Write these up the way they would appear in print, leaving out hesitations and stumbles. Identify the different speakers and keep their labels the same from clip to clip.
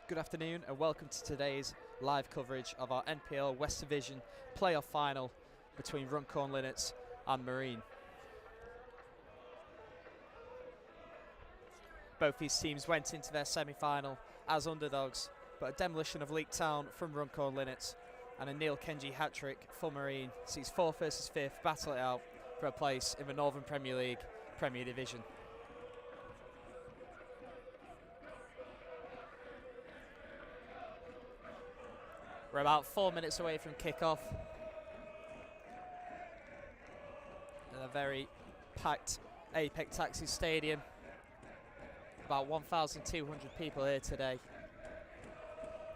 Speaker 1: Good afternoon and welcome to today's live coverage of our NPL West Division playoff final between Runcorn Linnets and Marine. Both these teams went into their semi-final as underdogs, but a demolition of Leek Town from Runcorn Linnets and a Neil Kenji hat-trick for Marine sees 4th versus 5th battle it out for a place in the Northern Premier League Premier Division. We're about 4 minutes away from kick-off in a very packed Apex Taxi Stadium. About 1,200 people here today.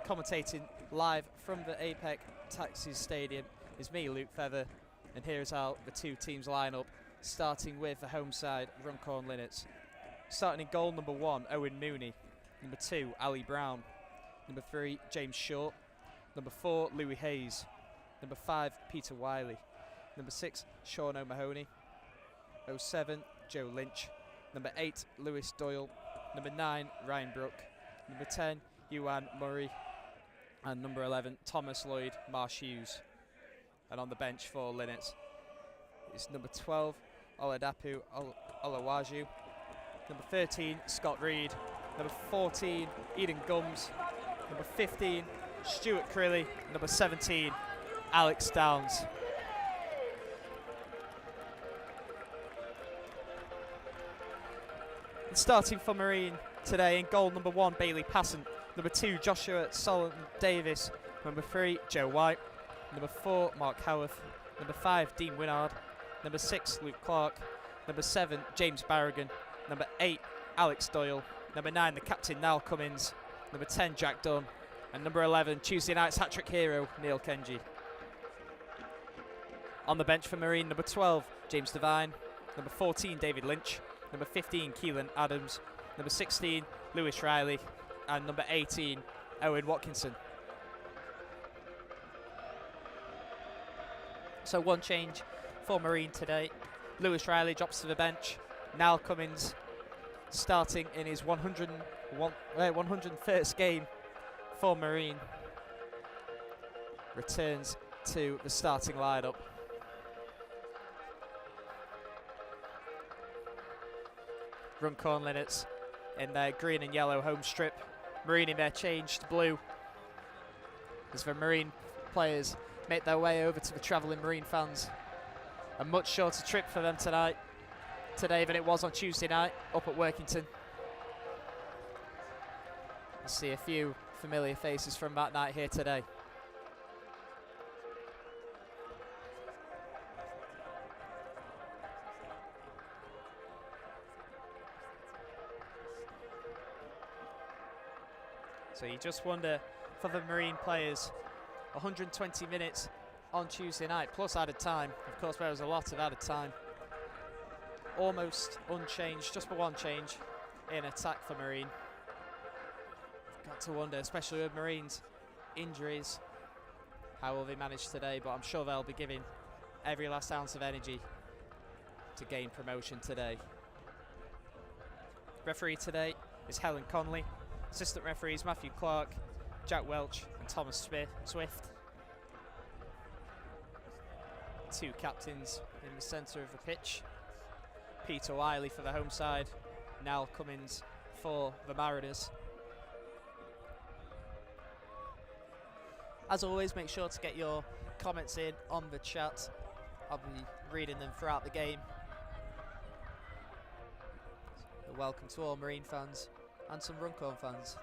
Speaker 1: Commentating live from the Apex Taxi Stadium is me, Luke Feather, and here's how the two teams line up, starting with the home side, Runcorn Linnets. Starting in goal, number 1, Owen Mooney. Number 2, Ali Brown. Number 3, James Short. Number 4, Louis Hayes. Number 5, Peter Wiley. Number 6, Sean O'Mahony. 07, Joe Lynch. Number 8, Lewis Doyle. Number 9, Ryan Brook. Number 10, Yuan Murray. And number 11, Thomas Lloyd Marsh Hughes. And on the bench for Linnets is number 12, Oladapu Olawaju. Number 13, Scott Reed. Number 14, Eden Gums. Number 15, Stuart Crilly. Number 17, Alex Downs. And starting for Marine today in goal, number 1, Bailey Passant. Number 2, Joshua Solomon Davis. Number 3, Joe White. Number 4, Mark Howarth. Number 5, Dean Winard. Number 6, Luke Clark. Number 7, James Barragan. Number 8, Alex Doyle. Number 9, the captain, Niall Cummins. Number 10, Jack Dunn. And number 11, Tuesday night's hat-trick hero, Neil Kenji. On the bench for Marine, number 12, James Devine. Number 14, David Lynch. Number 15, Keelan Adams. Number 16, Lewis Riley. And number 18, Owen Watkinson. So one change for Marine today. Lewis Riley drops to the bench. Niall Cummins, starting in his 101st game for Marine, returns to the starting lineup. Runcorn Linnets in their green and yellow home strip. Marine in their changed blue, as the Marine players make their way over to the travelling Marine fans. A much shorter trip for them today than it was on Tuesday night up at Workington. I see a few familiar faces from that night here today. So you just wonder, for the Marine players, 120 minutes on Tuesday night, plus added time. Of course, there was a lot of added time. Almost unchanged, just for one change in attack for Marine. Got to wonder, especially with Marine's injuries, how will they manage today, but I'm sure they'll be giving every last ounce of energy to gain promotion today. Referee today is Helen Conley. Assistant referees Matthew Clark, Jack Welch and Thomas Swift. Two captains in the centre of the pitch. Peter Wiley for the home side, Niall Cummins for the Mariners. As always, make sure to get your comments in on the chat. I'll be reading them throughout the game. A welcome to all Marine fans and some Runcorn fans,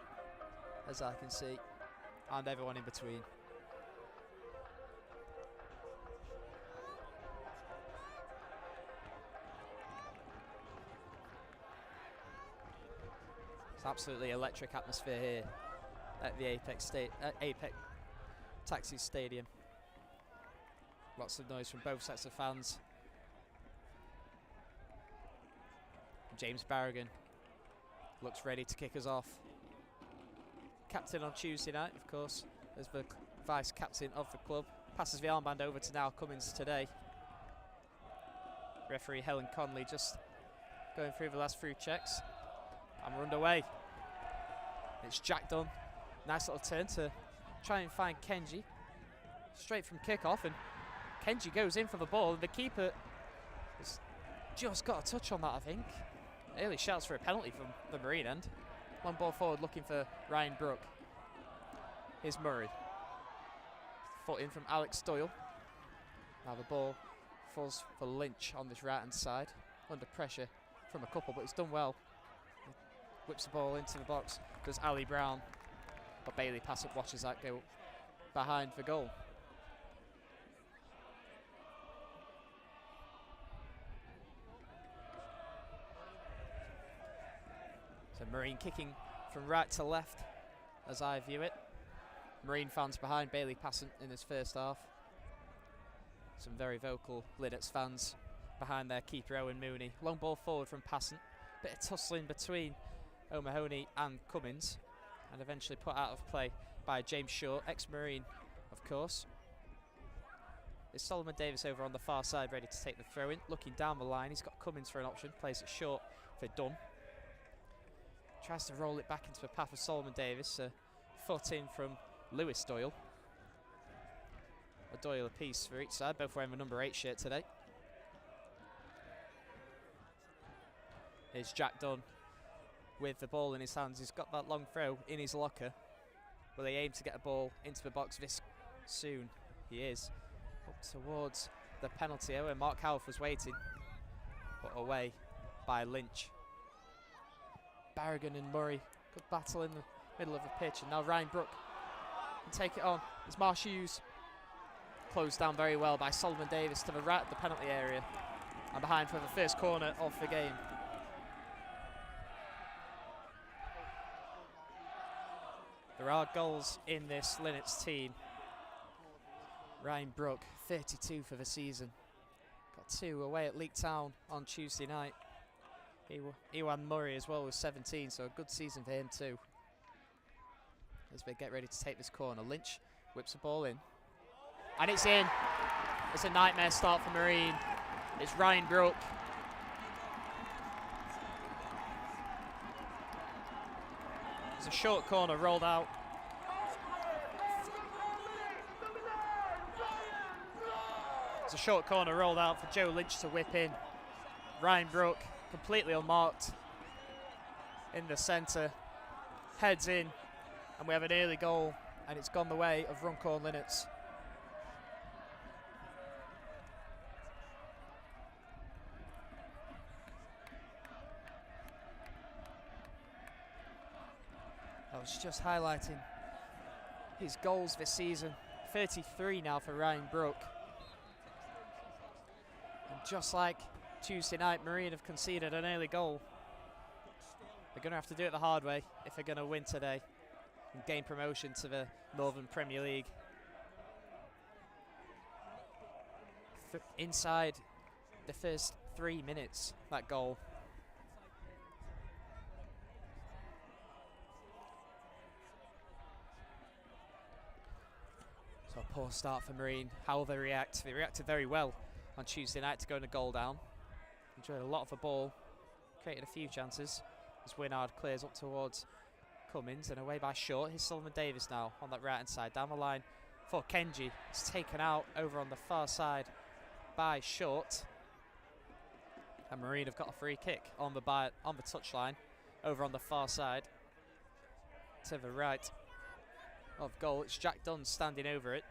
Speaker 1: as I can see, and everyone in between. It's absolutely electric atmosphere here at the Apex Taxi Stadium. Lots of noise from both sets of fans. James Barragan looks ready to kick us off. Captain on Tuesday night, of course, as the vice captain of the club. Passes the armband over to Niall Cummins today. Referee Helen Conley just going through the last few checks. And we're underway. It's Jack Dunn, Nice little turn to try and find Kenji. Straight from kickoff, and Kenji goes in for the ball. The keeper has just got a touch on that, I think. Early shouts for a penalty from the Marine end. Long ball forward looking for Ryan Brook. Here's Murray. Foot in from Alex Doyle. Now the ball falls for Lynch on this right hand side. Under pressure from a couple, but he's done well. He whips the ball into the box. Does Ali Brown. But Bailey Passett watches that go behind for goal. So Marine kicking from right to left as I view it. Marine fans behind Bailey Passett in this first half. Some very vocal Linnets fans behind their keeper Owen Mooney. Long ball forward from Passett. Bit of tussling between O'Mahony and Cummins, and eventually put out of play by James Short, ex-Marine of course. Is Solomon Davis over on the far side ready to take the throw in. Looking down the line, he's got Cummins for an option. Plays it short for Dunn. Tries to roll it back into the path of Solomon Davis. Foot in from Lewis Doyle. A Doyle apiece for each side, both wearing the number 8 shirt today. Here's Jack Dunn with the ball in his hands. He's got that long throw in his locker. Will he aim to get a ball into the box this soon? He is. Up towards the penalty area where Mark Howarth was waiting, but away by Lynch. Barragan and Murray, good battle in the middle of the pitch, and now Ryan Brook can take it on. It's Marsh Hughes, closed down very well by Solomon Davis to the right of the penalty area, and behind for the first corner of the game. There are goals in this Linnets team. Ryan Brook, 32 for the season. Got 2 away at Leek Town on Tuesday night. Ewan Murray as well with 17, so a good season for him too. As they get ready to take this corner, Lynch whips the ball in. And it's in. It's a nightmare start for Marine. It's Ryan Brook. It's a short corner rolled out. It's a short corner rolled out for Joe Lynch to whip in. Ryan Brook completely unmarked in the centre. Heads in, and we have an early goal, and it's gone the way of Runcorn Linnets. I was just highlighting his goals this season. 33 now for Ryan Brook. And just like Tuesday night, Marine have conceded an early goal. They're going to have to do it the hard way if they're going to win today and gain promotion to the Northern Premier League. Inside the first 3 minutes, that goal. So a poor start for Marine. How will they react? They reacted very well on Tuesday night to going a goal down. Enjoyed a lot of the ball, created a few chances as Winard clears up towards Cummins and away by Short. Here's Solomon Davis now on that right hand side. Down the line for Kenji. It's taken out over on the far side by Short. And Marine have got a free kick on the touchline over on the far side to the right of goal. It's Jack Dunn standing over it.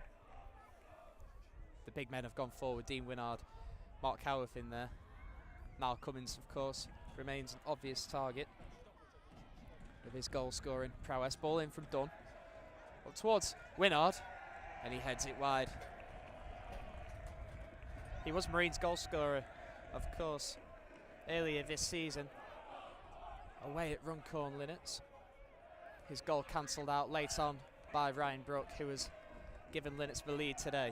Speaker 1: The big men have gone forward. Dean Winard, Mark Howarth in there. Mal Cummins, of course, remains an obvious target with his goal scoring prowess. Ball in from Dunn. Up towards Winard, and he heads it wide. He was Marine's goal scorer, of course, earlier this season, away at Runcorn Linnets. His goal cancelled out late on by Ryan Brook, who has given Linnets the lead today.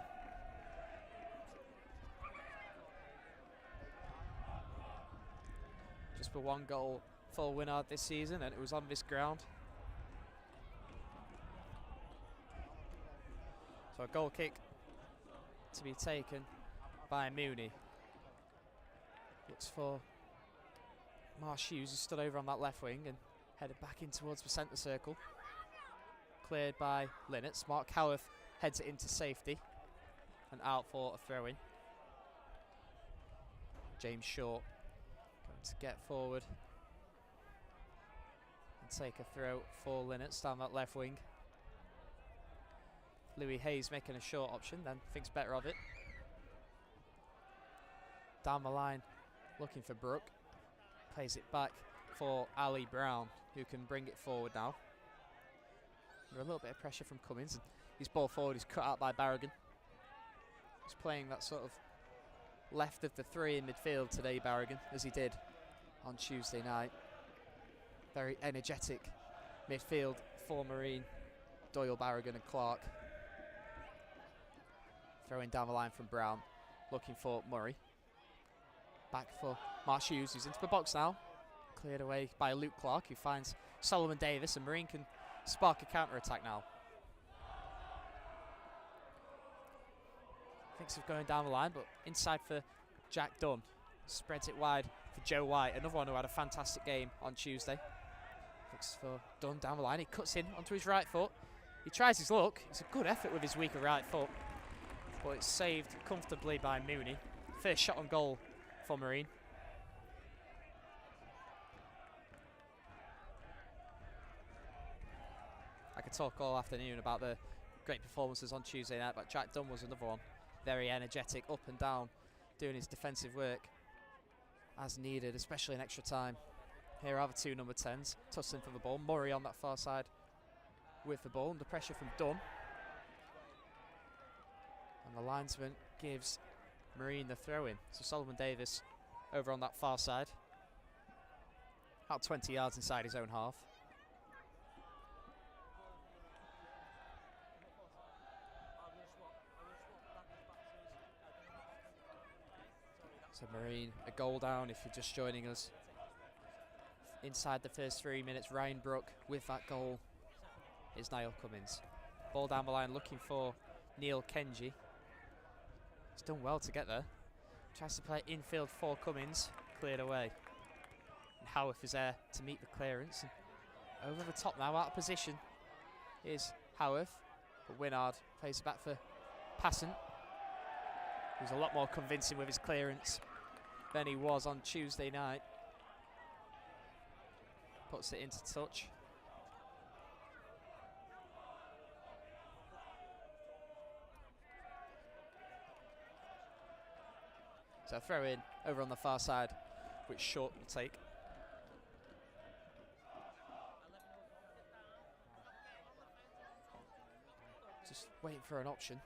Speaker 1: Just for 1 goal for Winard this season, and it was on this ground. So a goal kick to be taken by Mooney. Looks for Marsh Hughes, who stood over on that left wing and headed back in towards the centre circle. cleared by Linnets. Mark Howarth heads it into safety and out for a throw-in. James Short going to get forward and take a throw for Linnets down that left wing. Louis Hayes making a short option, then thinks better of it. Down the line, looking for Brooke. Plays it back for Ali Brown, who can bring it forward now. Under a little bit of pressure from Cummins, and his ball forward is cut out by Barragan. He's playing that sort of left of the three in midfield today, Barragan, as he did on Tuesday night. Very energetic midfield for Marine, Doyle, Barragan and Clark. Throwing down the line from Brown, looking for Murray. Back for Marsh Hughes, who's into the box now. Cleared away by Luke Clark, who finds Solomon Davis, and Marine can spark a counter-attack now. Thinks of going down the line, but inside for Jack Dunn. Spreads it wide for Joe White, another one who had a fantastic game on Tuesday. Looks for Dunn down the line, he cuts in onto his right foot. He tries his luck, it's a good effort with his weaker right foot, but it's saved comfortably by Mooney. First shot on goal for Marine. I could talk all afternoon about the great performances on Tuesday night, but Jack Dunn was another one. Very energetic, up and down, doing his defensive work as needed, especially in extra time. Here are the two number 10s, tussling for the ball. Murray on that far side with the ball, under pressure from Dunn. And the linesman gives Marine the throw-in. So Solomon Davis over on that far side, about 20 yards inside his own half. So Marine, a goal down if you're just joining us. Inside the first 3 minutes, Ryan Brooke with that goal is Niall Cummins. Ball down the line looking for Neil Kenji. He's done well to get there. Tries to play infield for Cummins, cleared away. And Howarth is there to meet the clearance. And over the top now, out of position, is Howarth. But Winnard plays it back for Passant. He was a lot more convincing with his clearance than he was on Tuesday night. Puts it into touch. So throw in over on the far side, which Short will take. Just waiting for an option.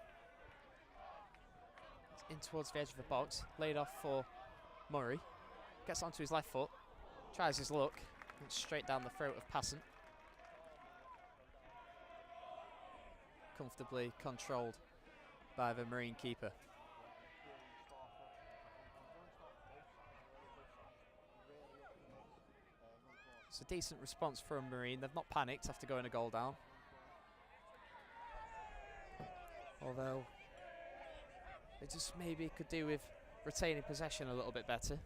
Speaker 1: In towards the edge of the box, laid off for Murray. Gets onto his left foot, tries his luck, and straight down the throat of Passant. Comfortably controlled by the Marine keeper. It's a decent response from Marine. They've not panicked after going a goal down. Although they just maybe could do with retaining possession a little bit better.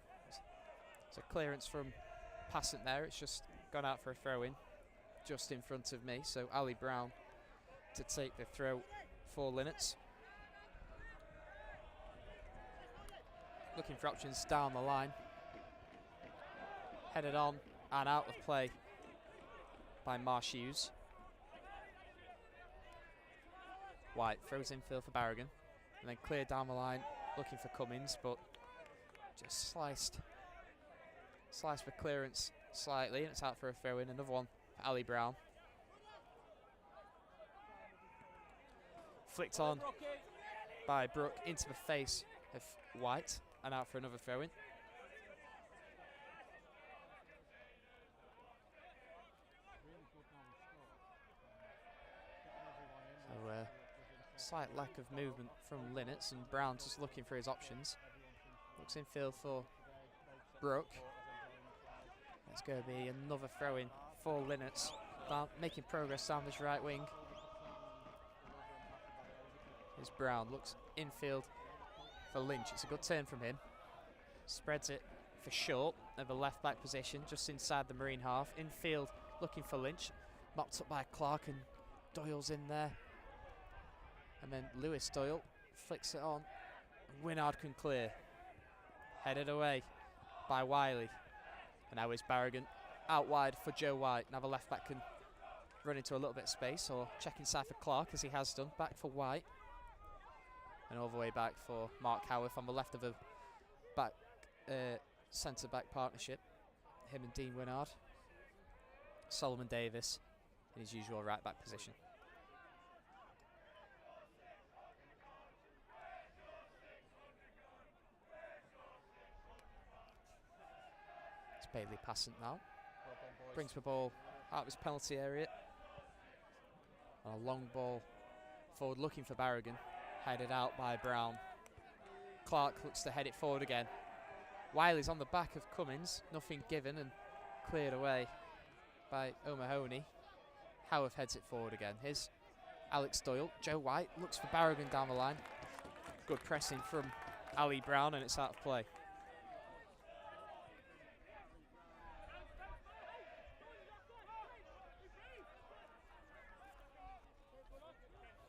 Speaker 1: It's a clearance from Passant there. It's just gone out for a throw-in just in front of me. So Ali Brown to take the throw for Linnets. Looking for options down the line. Headed on and out of play by Marsh Hughes. White throws infield for Barragan. And then cleared down the line, looking for Cummins, but just sliced the clearance slightly, and it's out for a throw-in. Another one for Ali Brown. Flicked on by Brooke into the face of White, and out for another throw-in. So slight lack of movement from Linnets, and Brown just looking for his options. Looks infield for Brooke. It's going to be another throw-in for Linnets. Making progress down this right wing. Here's Brown, looks infield for Lynch. It's a good turn from him. Spreads it for Short of the left back position, just inside the Marine half. Infield looking for Lynch. Mopped up by Clark, and Doyle's in there. And then Lewis Doyle flicks it on. Winard can clear. Headed away by Wiley. And now it's Barragan out wide for Joe White. Now the left back can run into a little bit of space or check inside for Clark, as he has done. Back for White. And all the way back for Mark Howarth on the left of the back centre-back partnership. Him and Dean Winard. Solomon Davis in his usual right-back position. It's Bailey passing now. Brings the ball out of his penalty area. And a long ball forward looking for Barragan. Headed out by Brown. Clark looks to head it forward again. Wiley's on the back of Cummins. Nothing given and cleared away by O'Mahony. Howarth heads it forward again. Here's Alex Doyle. Joe White looks for Barragan down the line. Good pressing from Ali Brown, and it's out of play.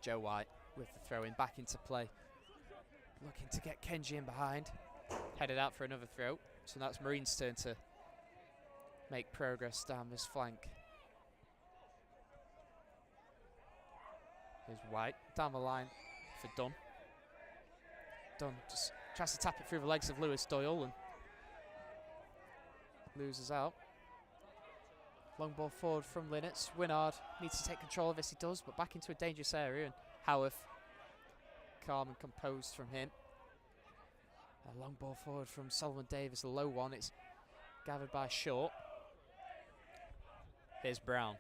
Speaker 1: Joe White with the throw in back into play. Looking to get Kenji in behind. Headed out for another throw. So that's Marine's turn to make progress down this flank. Here's White down the line for Dunn. Dunn just tries to tap it through the legs of Lewis Doyle and loses out. Long ball forward from Linnets. Winard needs to take control of this, he does, but back into a dangerous area, and Howarth calm and composed from him. A long ball forward from Solomon Davis, a low one. It's gathered by Short. Here's Brown.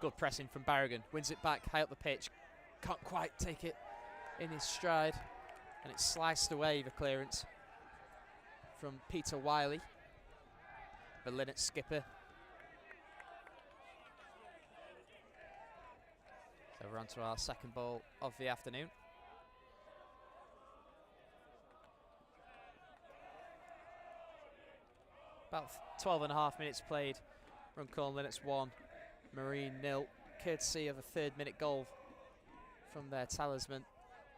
Speaker 1: Good pressing from Barragan. Wins it back high up the pitch. Can't quite take it in his stride. And it's sliced away, the clearance from Peter Wiley. The Linnets skipper. So we're on to our second ball of the afternoon. About 12.5 minutes played. Runcorn Linnets 1, Marine 0. Courtesy of a third-minute goal from their talisman,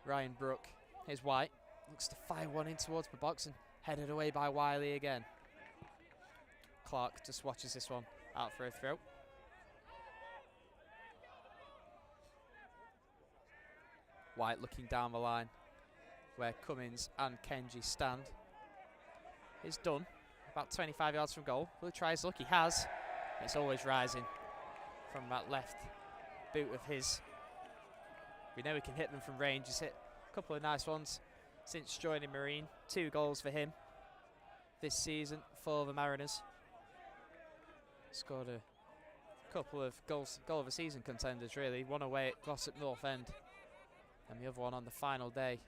Speaker 1: Ryan Brook. Here's White. Looks to fire one in towards the box and headed away by Wiley again. Clark just watches this one out for a throw. White looking down the line where Cummins and Kenji stand. It's done. About 25 yards from goal. Will he try his luck? He has. It's always rising from that left boot of his. We know he can hit them from range. He's hit a couple of nice ones since joining Marine. 2 goals for him this season for the Mariners. Scored a couple of goal of the season contenders, really. One away at Glossop North End, and the other one on the final day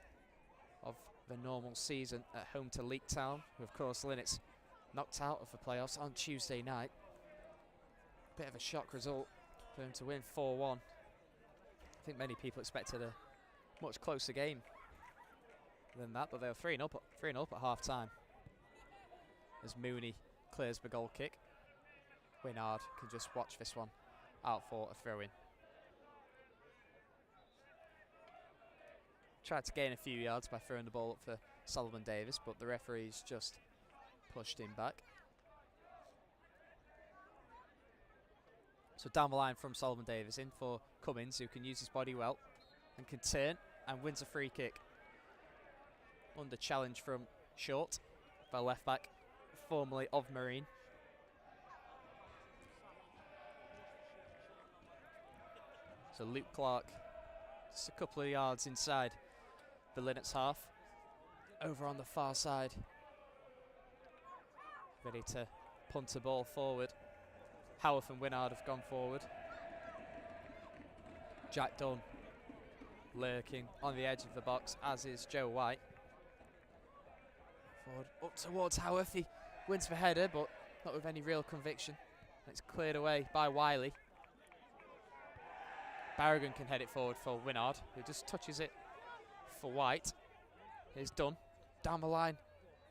Speaker 1: of the normal season at home to Leek Town, who of course Linnets knocked out of the playoffs on Tuesday night. Bit of a shock result for them to win 4-1. I think many people expected a much closer game than that, but they were 3-0 up at half time. As Mooney clears the goal kick. Winard can just watch this one out for a throw-in. Tried to gain a few yards by throwing the ball up for Solomon Davis, but the referees just pushed him back. So down the line from Solomon Davis, in for Cummins, who can use his body well and can turn and wins a free kick. Under challenge from Short, the left back, formerly of Marine. So Luke Clark, just a couple of yards inside the Linnets half. Over on the far side. Ready to punt a ball forward. Howarth and Winard have gone forward. Jack Dunn lurking on the edge of the box, as is Joe White. Forward up towards Howarth. He wins the header, but not with any real conviction. It's cleared away by Wiley. Barragan can head it forward for Winard, who just touches it for White. Here's Dunn, down the line,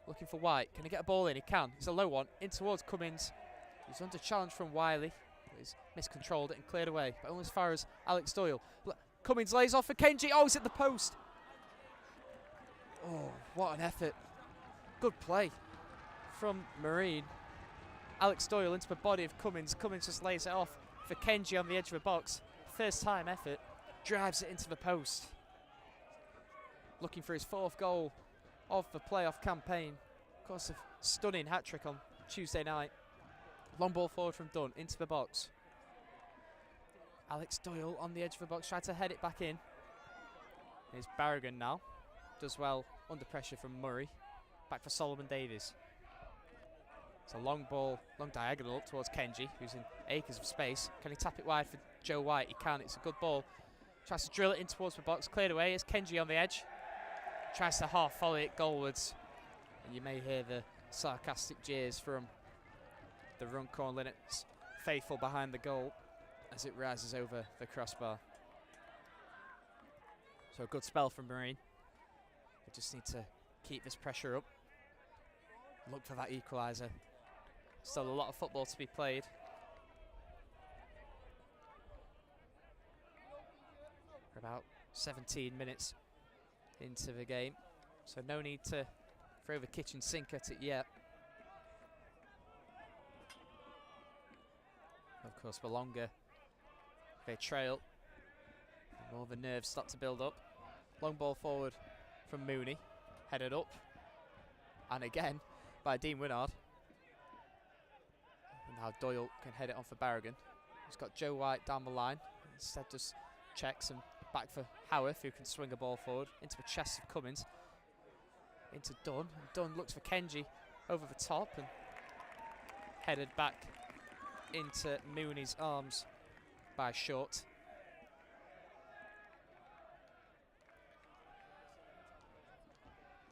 Speaker 1: looking for White. Can he get a ball in? He can. It's a low one, in towards Cummins. He's under challenge from Wiley, but He's miscontrolled it and cleared away, but only as far as Alex Doyle. Cummins lays off for Kenji. Oh, he's at the post. Oh, what an effort. Good play from Marine. Alex Doyle into the body of Cummins. Cummins just lays it off for Kenji on the edge of the box. First time effort. Drives it into the post. Looking for his 4th goal of the playoff campaign. Of course, a stunning hat-trick on Tuesday night. Long ball forward from Dunn into the box. Alex Doyle on the edge of the box, tried to head it back in. Here's Barragan now. Does well under pressure from Murray. Back for Solomon Davies. It's a long ball, long diagonal up towards Kenji, who's in acres of space. Can he tap it wide for Joe White? He can, it's a good ball. Tries to drill it in towards the box, cleared away. Here's Kenji on the edge. Tries to half volley it goalwards. And you may hear the sarcastic jeers from the Runcorn Linnets faithful behind the goal as it rises over the crossbar. So a good spell from Marine. They just need to keep this pressure up. Look for that equaliser. Still a lot of football to be played. We're about 17 minutes into the game, so no need to throw the kitchen sink at it yet. Of course, the longer they trail, the more the nerves start to build up. Long ball forward from Mooney, headed up, and again by Dean Winnard. And now Doyle can head it on for Barragan. He's got Joe White down the line. Instead just checks and back for Howarth, who can swing a ball forward into the chest of Cummins. Into Dunn. And Dunn looks for Kenji over the top and headed back into Mooney's arms by Short.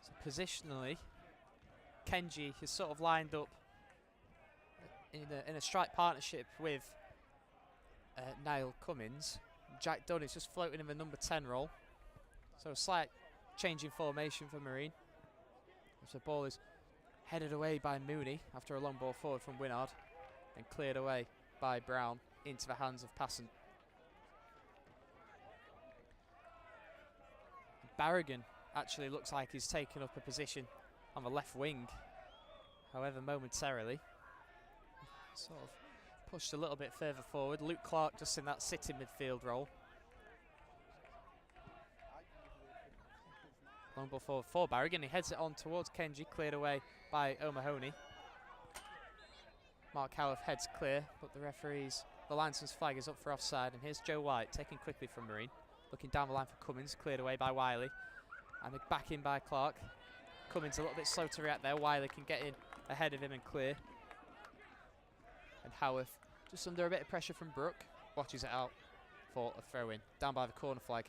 Speaker 1: So positionally, Kenji is sort of lined up in a strike partnership with Niall Cummins. Jack Dunn is just floating in the number 10 role. So a slight change in formation for Marine. So the ball is headed away by Mooney after a long ball forward from Winnard and cleared away by Brown into the hands of Passant. Barragan actually looks like he's taken up a position on the left wing. However, momentarily, sort of pushed a little bit further forward. Luke Clark just in that sitting midfield role. Long ball forward for Barragan. He heads it on towards Kenji, cleared away by O'Mahony. Mark Howarth heads clear, but the linesman's flag is up for offside. And here's Joe White taking quickly from Marine. Looking down the line for Cummins, cleared away by Wiley. And back in by Clark. Cummins a little bit slow to react there. Wiley can get in ahead of him and clear. And Howarth just under a bit of pressure from Brook. Watches it out for a throw-in. Down by the corner flag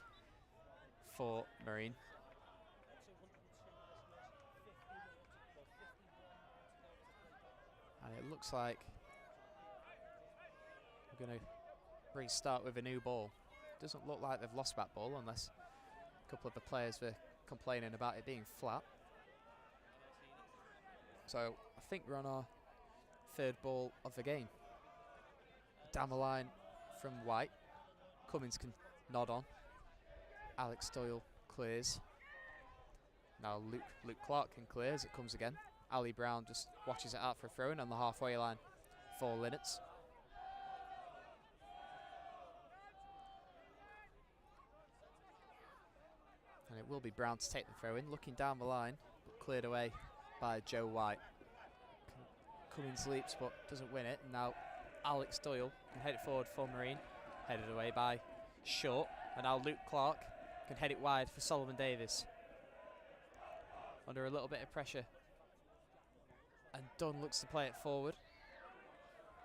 Speaker 1: for Marine. And it looks like we're going to restart with a new ball. Doesn't look like they've lost that ball unless a couple of the players were complaining about it being flat. So I think we're on our 3rd ball of the game. Down the line from White. Cummins can nod on. Alex Doyle clears. Now Luke Clark can clear as it comes again. Ali Brown just watches it out for a throw-in on the halfway line for Linnets. And it will be Brown to take the throw-in, looking down the line, but cleared away by Joe White. Cummins leaps but doesn't win it, and now Alex Doyle can head it forward for Marine, headed away by Short, and now Luke Clark can head it wide for Solomon Davis. Under a little bit of pressure. And Dunn looks to play it forward.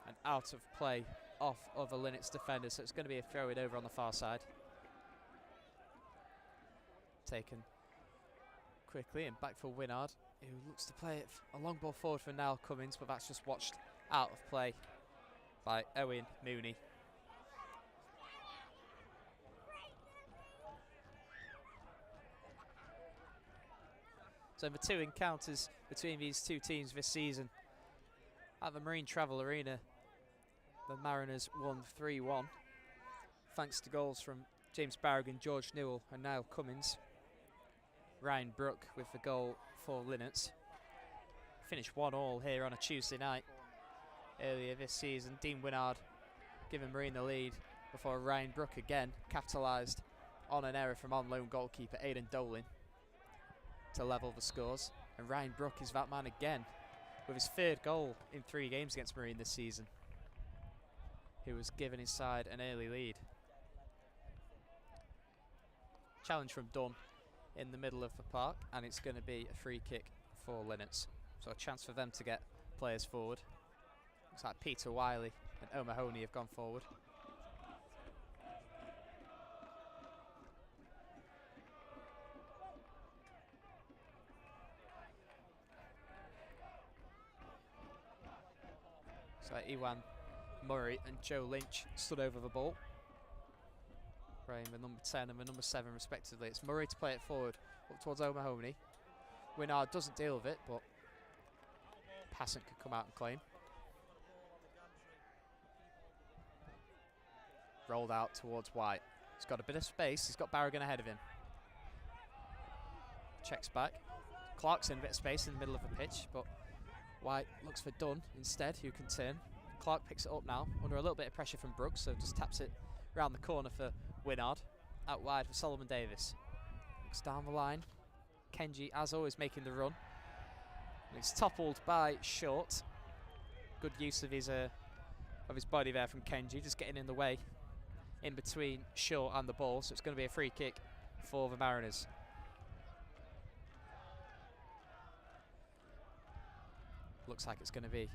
Speaker 1: And out of play off of a Linnets defender, so it's going to be a throw-in over on the far side. Taken quickly and back for Winnard, who looks to play it a long ball forward for Niall Cummins, but that's just watched out of play by Owen Mooney. So the 2 encounters between these two teams this season at the Marine Travel Arena The Mariners won 3-1 thanks to goals from James Barragan, George Newell and Niall Cummins. Ryan Brook with the goal for Linnets. Finished 1-1 here on a Tuesday night. Earlier this season, Dean Winnard giving Marine the lead before Ryan Brook again capitalised on an error from on-loan goalkeeper Aidan Dolan to level the scores. And Ryan Brook is that man again with his third goal in 3 games against Marine this season. He was given his side an early lead. Challenge from Dunn in the middle of the park, and it's going to be a free kick for Linnets. So a chance for them to get players forward. Looks like Peter Wiley and O'Mahony have gone forward. So Iwan Murray and Joe Lynch stood over the ball, playing the number 10 and the number 7 respectively. It's Murray to play it forward up towards O'Mahony. Winnard doesn't deal with it, but Passant could come out and claim. Rolled out towards White. He's got a bit of space. He's got Barragan ahead of him. Checks back. Clark's in a bit of space in the middle of the pitch, but White looks for Dunn instead, who can turn. Clark picks it up now, under a little bit of pressure from Brooks, so just taps it round the corner for Winnard. Out wide for Solomon Davis. Looks down the line. Kenji, as always, making the run. And it's toppled by Short. Good use of his body there from Kenji, just getting in the way in between Short and the ball, so it's going to be a free kick for the Mariners. Looks like it's going to be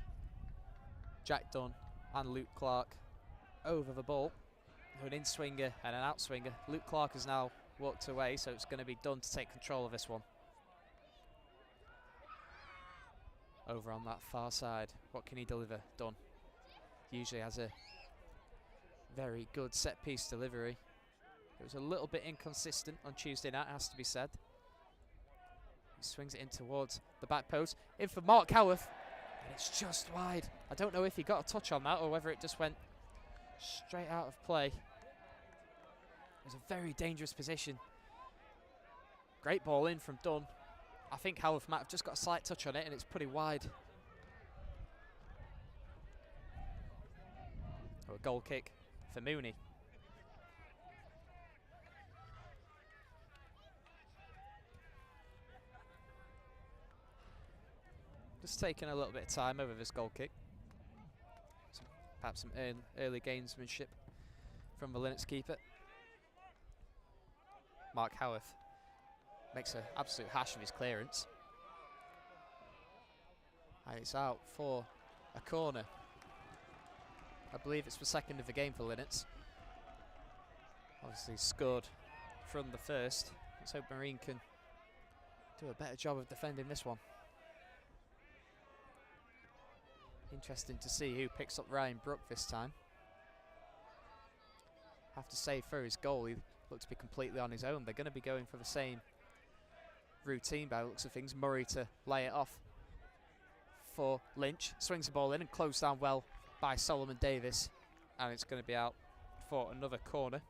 Speaker 1: Jack Dunn and Luke Clark over the ball. An in-swinger and an out-swinger. Luke Clark has now walked away, so it's going to be Dunn to take control of this one. Over on that far side, what can he deliver? Dunn usually has a very good set-piece delivery. It was a little bit inconsistent on Tuesday night, has to be said. He swings it in towards the back post. In for Mark Howarth. And it's just wide. I don't know if he got a touch on that or whether it just went straight out of play. It was a very dangerous position. Great ball in from Dunn. I think Howarth might have just got a slight touch on it and it's pretty wide. Oh, a goal kick for Mooney. Just taking a little bit of time over this goal kick. Perhaps some early gamesmanship from the Linnets keeper. Mark Howarth makes an absolute hash of his clearance. And it's out for a corner. I believe it's the second of the game for Linnets. Obviously scored from the first. Let's hope Marine can do a better job of defending this one. Interesting to see who picks up Ryan Brook this time. Have to say, for his goal, he looked to be completely on his own. They're going to be going for the same routine by the looks of things. Murray to lay it off for Lynch. Swings the ball in and closed down well by Solomon Davis. And it's going to be out for another corner.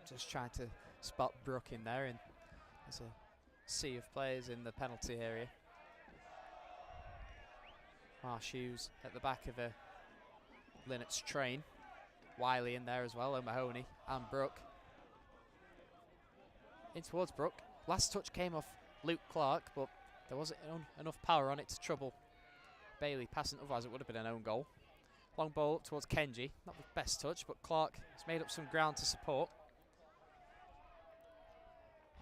Speaker 1: Just trying to spot Brook in there, and there's a sea of players in the penalty area. Marsh Hughes at the back of a Linnets train. Wiley in there as well, O'Mahony and Brook. In towards Brook. Last touch came off Luke Clark, but there wasn't enough power on it to trouble Bailey passing, otherwise it would have been an own goal. Long ball up towards Kenji. Not the best touch, but Clark has made up some ground to support.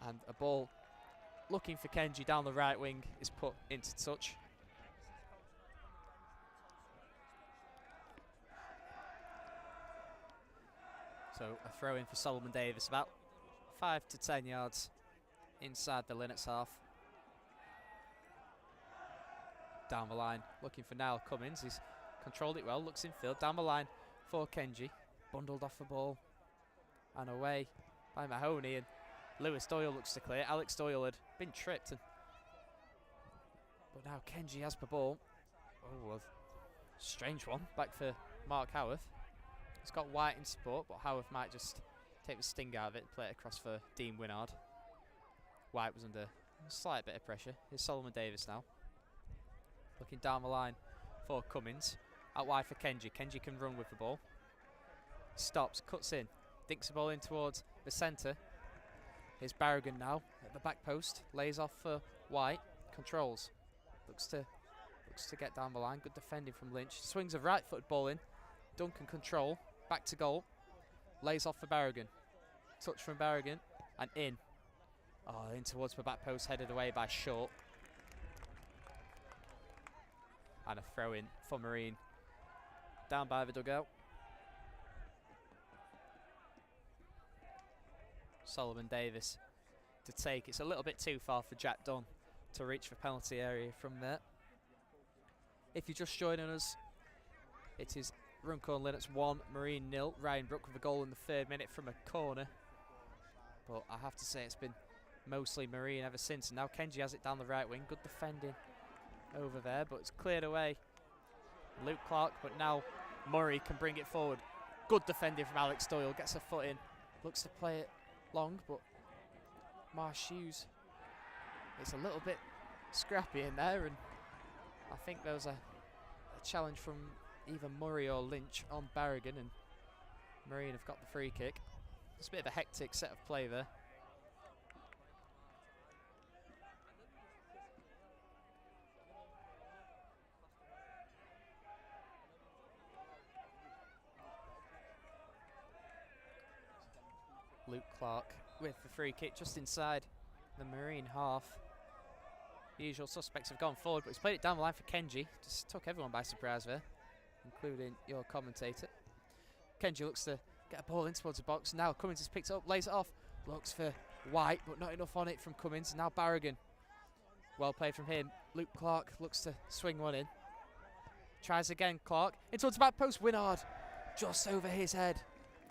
Speaker 1: And a ball looking for Kenji down the right wing is put into touch. So a throw in for Solomon Davis, about 5 to 10 yards inside the Linnets half. Down the line, looking for Niall Cummins. He's controlled it well, looks infield. Down the line for Kenji. Bundled off the ball and away by Mahoney. And Lewis Doyle looks to clear. Alex Doyle had been tripped. But now Kenji has the ball. Oh, a strange one. Back for Mark Howarth. He's got White in support, but Howarth might just take the sting out of it and play it across for Dean Winnard. White was under a slight bit of pressure. Here's Solomon Davis now. Looking down the line for Cummins. Out wide for Kenji. Kenji can run with the ball. Stops, cuts in, dinks the ball in towards the centre. Here's Barragan now at the back post. Lays off for White. Controls. Looks to get down the line. Good defending from Lynch. Swings a right-footed ball in. Duncan control. Back to goal. Lays off for Barragan. Touch from Barragan and in. Oh, in towards the back post, headed away by Short. And a throw in for Marine. Down by the dugout. Solomon Davis to take. It's a little bit too far for Jack Dunn to reach the penalty area from there. If you're just joining us, it is Runcorn Linnets 1, Marine 0. Ryan Brook with a goal in the 3rd minute from a corner. But I have to say it's been mostly Marine ever since. And now Kenji has it down the right wing. Good defending over there, but it's cleared away. Luke Clark, but now Murray can bring it forward. Good defending from Alex Doyle. Gets a foot in. Looks to play it long, but Marsh Hughes, it's a little bit scrappy in there, and I think there was a challenge from either Murray or Lynch on Barragan, and Marine have got the free kick. It's a bit of a hectic set of play there. Luke Clark with the free kick just inside the Marine half. The usual suspects have gone forward, but he's played it down the line for Kenji. Just took everyone by surprise there, including your commentator. Kenji looks to get a ball in towards the box. Now Cummins has picked it up, lays it off. Looks for White, but not enough on it from Cummins. Now Barragan. Well played from him. Luke Clark looks to swing one in. Tries again, Clark. In towards the back post, Winnard. Just over his head.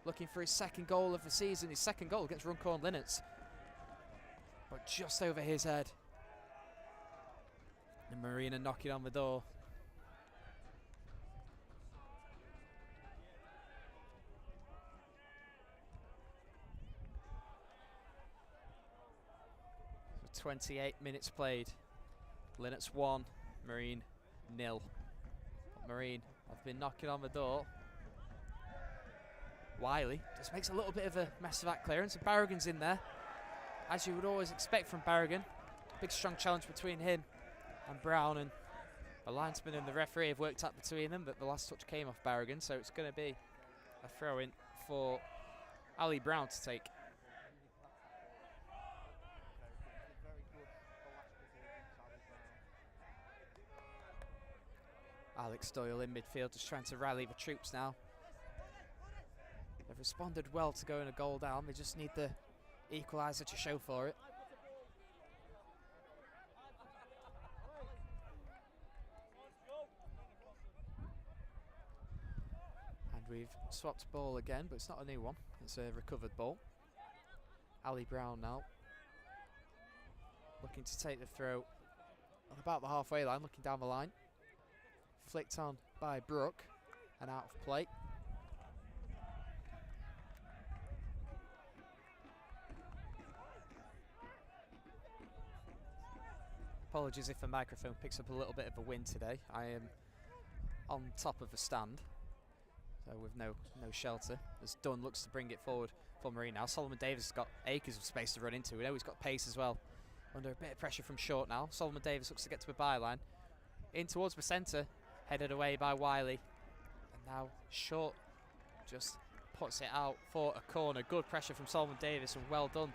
Speaker 1: Looking for his 2nd goal of the season. His 2nd goal against Runcorn Linnets. But just over his head. And Marina knocking on the door. So 28 minutes played. Linnets 1, Marine 0. Marine have been knocking on the door. Wiley just makes a little bit of a mess of that clearance, and Barragan's in there, as you would always expect from Barragan. Big strong challenge between him and Brown, and the linesman and the referee have worked out between them, but the last touch came off Barragan, so it's going to be a throw-in for Ali Brown to take. Alex Doyle in midfield, just trying to rally the troops now. They've responded well to going a goal down. They just need the equaliser to show for it. And we've swapped ball again, but it's not a new one. It's a recovered ball. Ali Brown now looking to take the throw on about the halfway line, looking down the line. Flicked on by Brook and out of play. Apologies if the microphone picks up a little bit of a wind today. I am on top of the stand, so with no shelter. As Dunn looks to bring it forward for Marine now. Solomon Davis has got acres of space to run into. We know he's got pace as well. Under a bit of pressure from Short now. Solomon Davis looks to get to the byline. In towards the centre, headed away by Wiley. And now Short just puts it out for a corner. Good pressure from Solomon Davis, and well done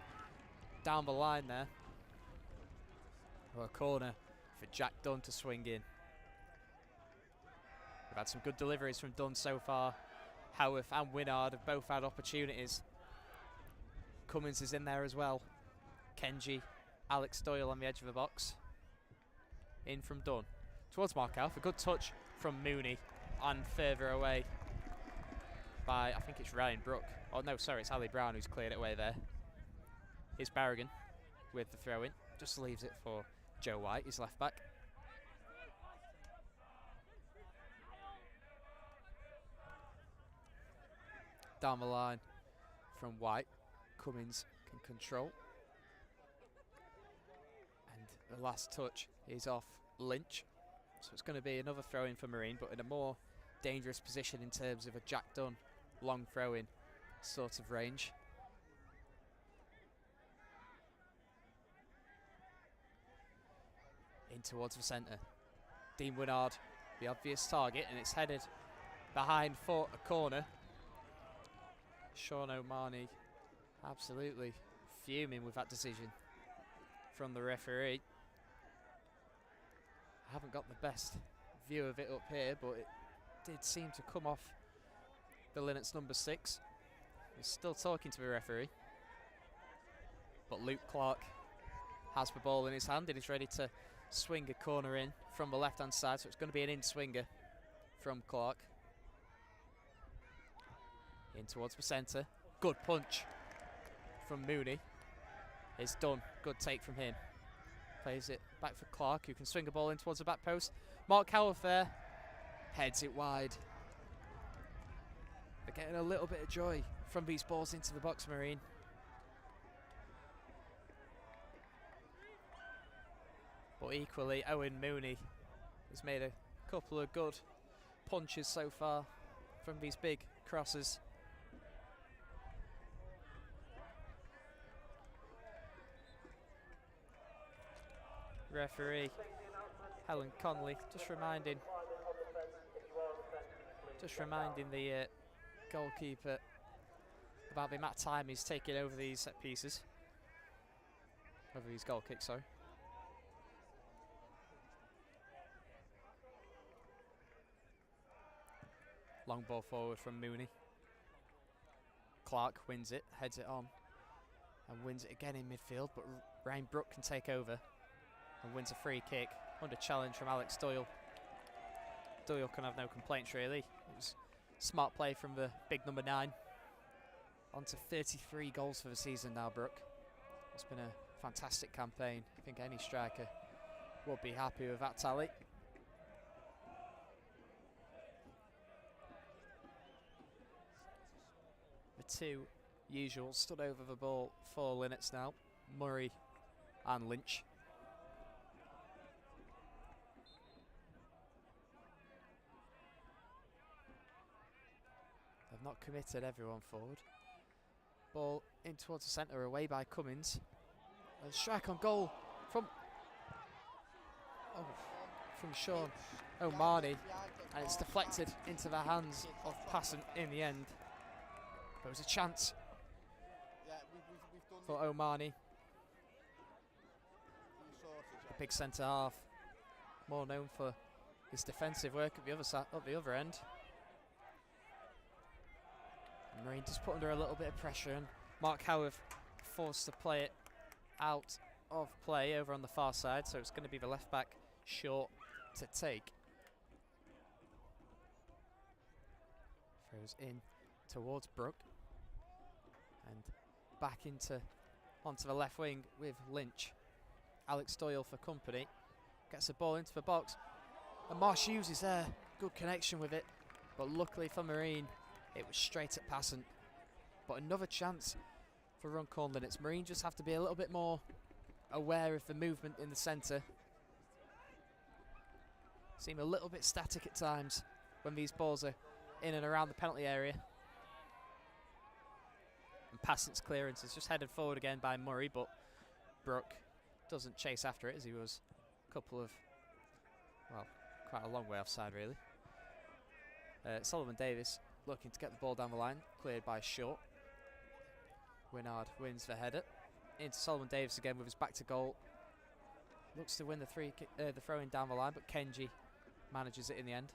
Speaker 1: down the line there. A corner for Jack Dunn to swing in. We've had some good deliveries from Dunn so far. Howarth and Winnard have both had opportunities. Cummins is in there as well. Kenji, Alex Doyle on the edge of the box. In from Dunn. Towards Mark Howarth. A good touch from Mooney. And further away by, I think it's Ryan Brook. Oh no, sorry, it's Ali Brown who's cleared it away there. Here's Barragan with the throw in. Just leaves it for Joe White, his left back. Down the line from White. Cummins can control. And the last touch is off Lynch. So it's going to be another throw in for Marine, but in a more dangerous position in terms of a Jack Dunn long throw in sort of range. In towards the centre. Dean Winnard, the obvious target, and it's headed behind for a corner. Sean O'Mahony absolutely fuming with that decision from the referee. I haven't got the best view of it up here, but it did seem to come off the Linnets number 6. He's still talking to the referee. But Luke Clark has the ball in his hand and he's ready to swing a corner in from the left-hand side, so it's going to be an in-swinger from Clark. In towards the centre. Good punch from Mooney. It's done. Good take from him. Plays it back for Clark, who can swing a ball in towards the back post. Mark Howarth there. Heads it wide. They're getting a little bit of joy from these balls into the box, Marine. But equally, Owen Mooney has made a couple of good punches so far from these big crosses. Referee Helen Conley just reminding the goalkeeper about the amount of time he's taking over these set pieces, over these goal kicks, sorry. Long ball forward from Mooney. Clark wins it, heads it on, and wins it again in midfield, but Ryan Brook can take over and wins a free kick under challenge from Alex Doyle. Doyle can have no complaints really. It was smart play from the big number 9. On to 33 goals for the season now, Brook. It's been a fantastic campaign. I think any striker would be happy with that tally. The two usuals stood over the ball for Linnets now, Murray and Lynch. They've not committed everyone forward. Ball in towards the centre, away by Cummins. And strike on goal from Sean O'Mahony, and it's deflected into the hands of Passant in the end. There was a chance for O'Mahony, the big centre half, more known for his defensive work at the other end. Marine just put under a little bit of pressure, and Mark Howarth forced to play it out of play over on the far side, so it's going to be the left back short to take. Throws in towards Brook and back onto the left wing with Lynch. Alex Doyle for company, gets the ball into the box, and Marsh Hughes is there. Good connection with it, but luckily for Marine, it was straight at Passant. But another chance for Runcorn Linnets. Marine just have to be a little bit more aware of the movement in the centre. Seem a little bit static at times when these balls are in and around the penalty area. And Passant's clearance is just headed forward again by Murray, but Brook doesn't chase after it as he was a couple of, well, quite a long way offside really. Solomon Davis looking to get the ball down the line, cleared by Short. Winnard wins the header. Into Solomon Davis again with his back to goal. Looks to win the throw in down the line, but Kenji manages it in the end.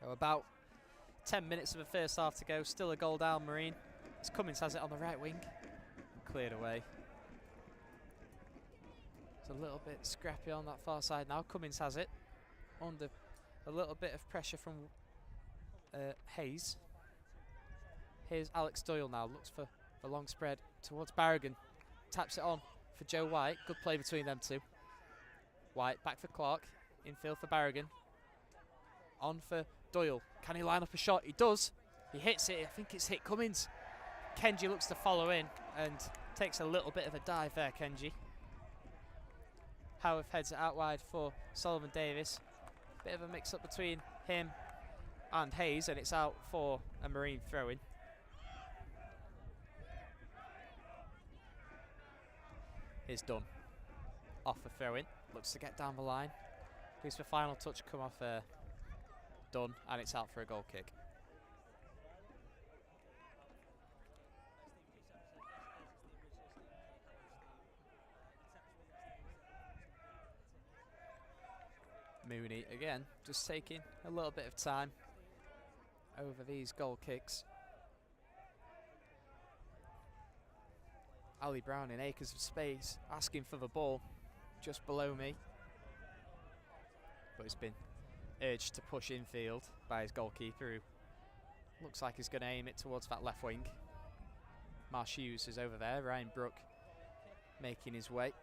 Speaker 1: About 10 minutes of the first half to go, still a goal down Marine. As Cummins has it on the right wing, and cleared away. It's a little bit scrappy on that far side now. Cummins has it under a little bit of pressure from Hayes. Here's Alex Doyle now, looks for a long spread towards Barragan. Taps it on for Joe White. Good play between them two. White back for Clark. Infield for Barragan. On for Doyle. Can he line up a shot? He does. He hits it. I think it's hit Cummins. Kenji looks to follow in and takes a little bit of a dive there, Kenji. Howarth heads it out wide for Solomon Davis. Bit of a mix-up between him and Hayes, and it's out for a Marine throw-in. Is done. Off a throw-in. Looks to get down the line. Please for final touch come off done, and it's out for a goal kick. Mooney again, just taking a little bit of time over these goal kicks. Ali Brown in acres of space, asking for the ball just below me. But he's been urged to push infield by his goalkeeper, who looks like he's going to aim it towards that left wing. Marsh Hughes is over there, Ryan Brook making his way.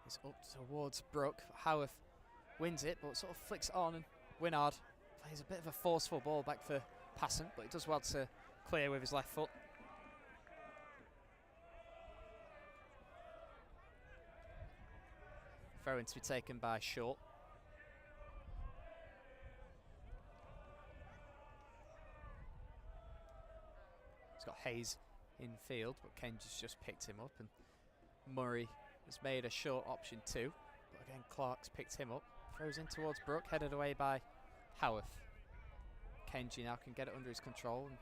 Speaker 1: He's up towards Brook. Howarth wins it, but sort of flicks it on, and Winnard plays a bit of a forceful ball back for Passant, but he does well to clear with his left foot. Throw-in to be taken by Short. He's got Hayes in field, but Kenji's just picked him up, and Murray has made a short option too. But again, Clark's picked him up. Throws in towards Brook, headed away by Howarth. Kenji now can get it under his control and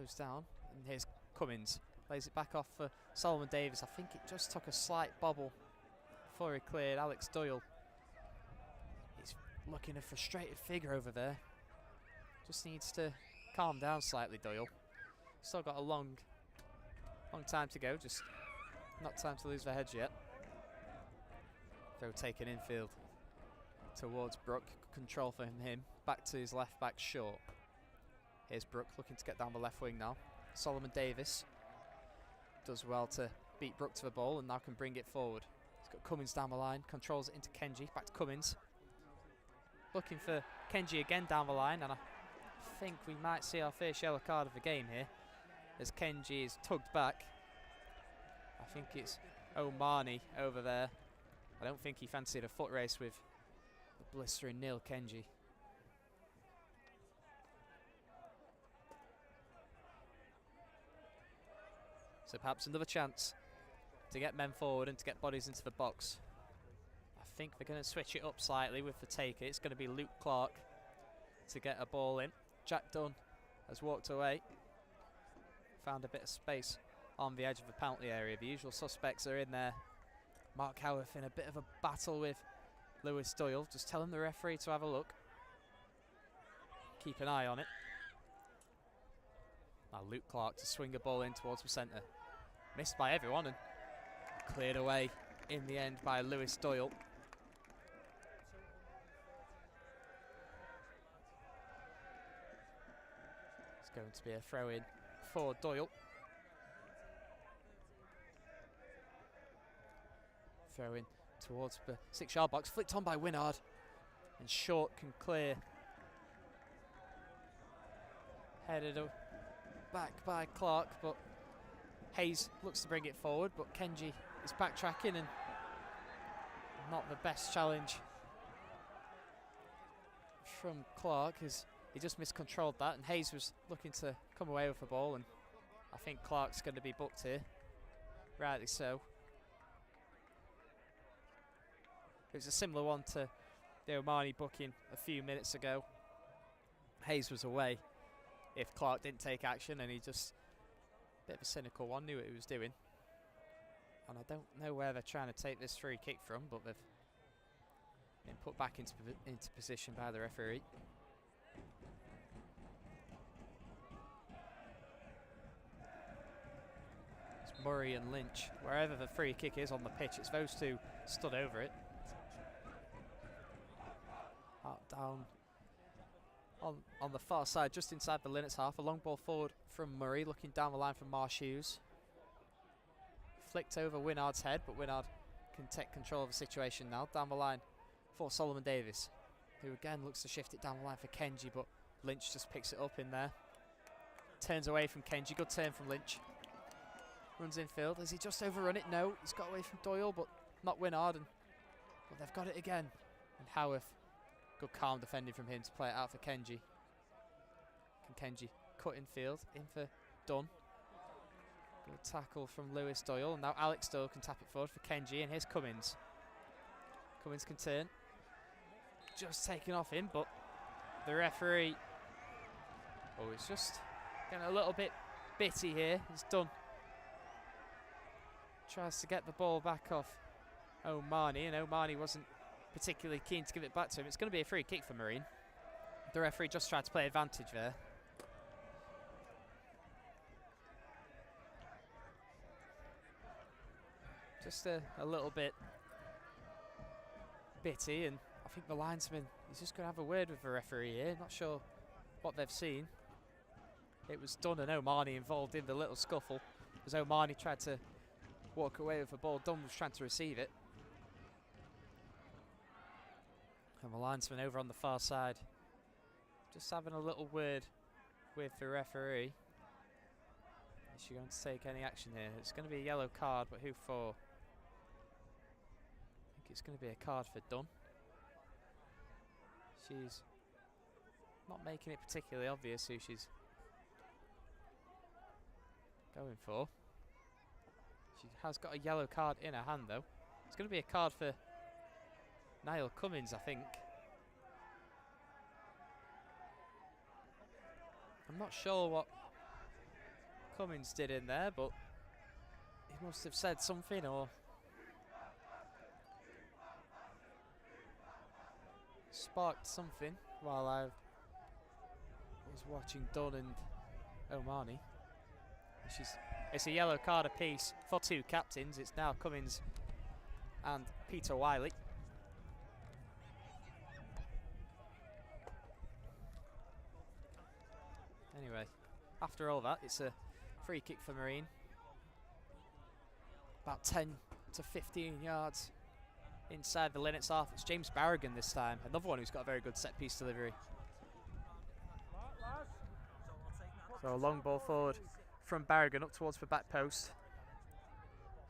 Speaker 1: goes down. And here's Cummins. Plays it back off for Solomon Davis. I think it just took a slight bobble before he cleared Alex Doyle. He's looking a frustrated figure over there. Just needs to calm down slightly, Doyle. Still got a long time to go. Just not time to lose their heads yet. Throw taken infield towards Brook. Control for him. Back to his left back, Short. Here's Brook looking to get down the left wing now. Solomon Davis does well to beat Brook to the ball and now can bring it forward. He's got Cummins down the line. Controls it into Kenji. Back to Cummins. Looking for Kenji again down the line, and I think we might see our first yellow card of the game here as Kenji is tugged back. I think it's Omani over there. I don't think he fancied a foot race with the blistering nil Kenji. So perhaps another chance to get men forward and to get bodies into the box. I think they're going to switch it up slightly with the taker. It's going to be Luke Clark to get a ball in. Jack Dunn has walked away. Found a bit of space on the edge of the penalty area. The usual suspects are in there. Mark Howarth in a bit of a battle with Lewis Doyle. Just telling the referee to have a look. Keep an eye on it. Now Luke Clark to swing a ball in towards the centre. Missed by everyone and cleared away in the end by Lewis Doyle. It's going to be a throw in for Doyle. Throw in towards the 6-yard box, flicked on by Winnard, and Short can clear. Headed back by Clark, but Hayes looks to bring it forward, but Kenji is backtracking and not the best challenge from Clark as he just miscontrolled that, and Hayes was looking to come away with the ball, and I think Clark's going to be booked here, rightly so. It was a similar one to the Omani booking a few minutes ago. Hayes was away if Clark didn't take action, and he just, a bit of a cynical one, knew what he was doing. And I don't know where they're trying to take this free kick from, but they've been put back into position by the referee. It's Murray and Lynch. Wherever the free kick is on the pitch, it's those two stood over it. Out down on the far side, just inside the Linnets half. A long ball forward from Murray, looking down the line from Marsh Hughes. Flicked over Winnard's head, but Winnard can take control of the situation now. Down the line for Solomon Davis, who again looks to shift it down the line for Kenji, but Lynch just picks it up in there. Turns away from Kenji, good turn from Lynch. Runs infield, has he just overrun it? No, he's got away from Doyle, but not Winnard, but they've got it again. And Howarth, good calm defending from him to play it out for Kenji. Can Kenji cut infield, in for Dunn. Good tackle from Lewis Doyle, and now Alex Doyle can tap it forward for Kenji, and here's Cummins. Cummins can turn. Just taken off him, but the referee, it's just getting a little bit bitty here. It's Dunn. Tries to get the ball back off O'Mahony, and O'Mahony wasn't particularly keen to give it back to him. It's going to be a free kick for Marine. The referee just tried to play advantage there. Just a little bit bitty, and I think the linesman is just going to have a word with the referee here. Not sure what they've seen. It was Dunn and O'Mahony involved in the little scuffle, as O'Mahony tried to walk away with the ball. Dunn was trying to receive it. And the linesman over on the far side just having a little word with the referee. Is she going to take any action here? It's going to be a yellow card, but who for? I think it's going to be a card for Dunn. She's not making it particularly obvious who she's going for. She has got a yellow card in her hand though. It's going to be a card for Niall Cummins, I think. I'm not sure what Cummins did in there, but he must have said something or sparked something while I was watching Dunn and O'Mahony. It's a yellow card apiece for two captains. It's now Cummins and Peter Wiley. Anyway, after all that, it's a free kick for Marine. About 10 to 15 yards inside the Linnets half. It's James Barragan this time, another one who's got a very good set piece delivery. So a long ball forward from Barragan up towards the back post.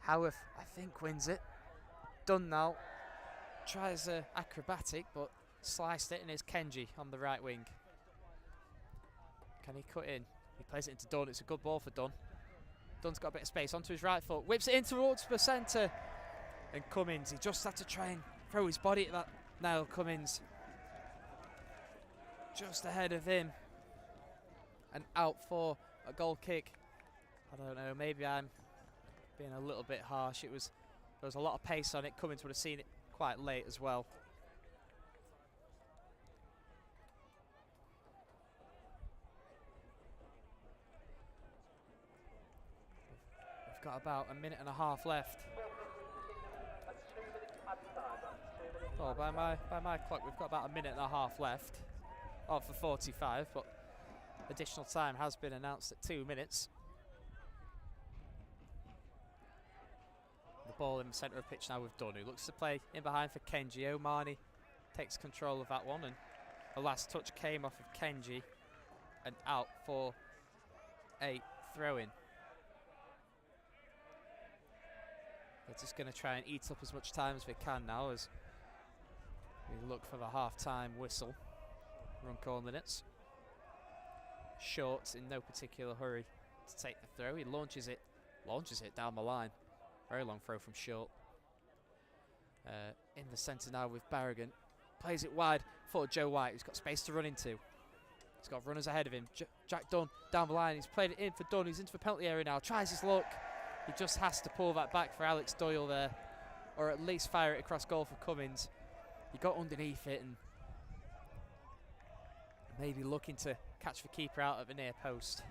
Speaker 1: Howarth, I think, wins it. Dunn now tries acrobatic, but sliced it, and it's Kenji on the right wing. Can he cut in? He plays it into Dunn. It's a good ball for Dunn. Dunn's got a bit of space onto his right foot. Whips it in towards the centre. And Cummins, he just had to try and throw his body at that. Niall Cummins just ahead of him. And out for a goal kick. I don't know, maybe I'm being a little bit harsh. There was a lot of pace on it. Cummins would have seen it quite late as well. We've got about a minute and a half left. Well, by my clock, we've got about a minute and a half left. Oh, for 45, but additional time has been announced at 2 minutes. The ball in the centre of pitch now with Dunn, who looks to play in behind for Kenji. O'Mahony takes control of that one, and the last touch came off of Kenji and out for a throw-in. They're just going to try and eat up as much time as they can now as we look for the half-time whistle. Runcorn Linnets. Shorts in no particular hurry to take the throw. He launches it down the line. Very long throw from Short. In the centre now with Barragan. Plays it wide for Joe White, who's got space to run into. He's got runners ahead of him. Jack Dunn down the line. He's played it in for Dunn. He's into the penalty area now. Tries his luck. He just has to pull that back for Alex Doyle there, or at least fire it across goal for Cummins. He got underneath it and maybe looking to catch the keeper out at the near post.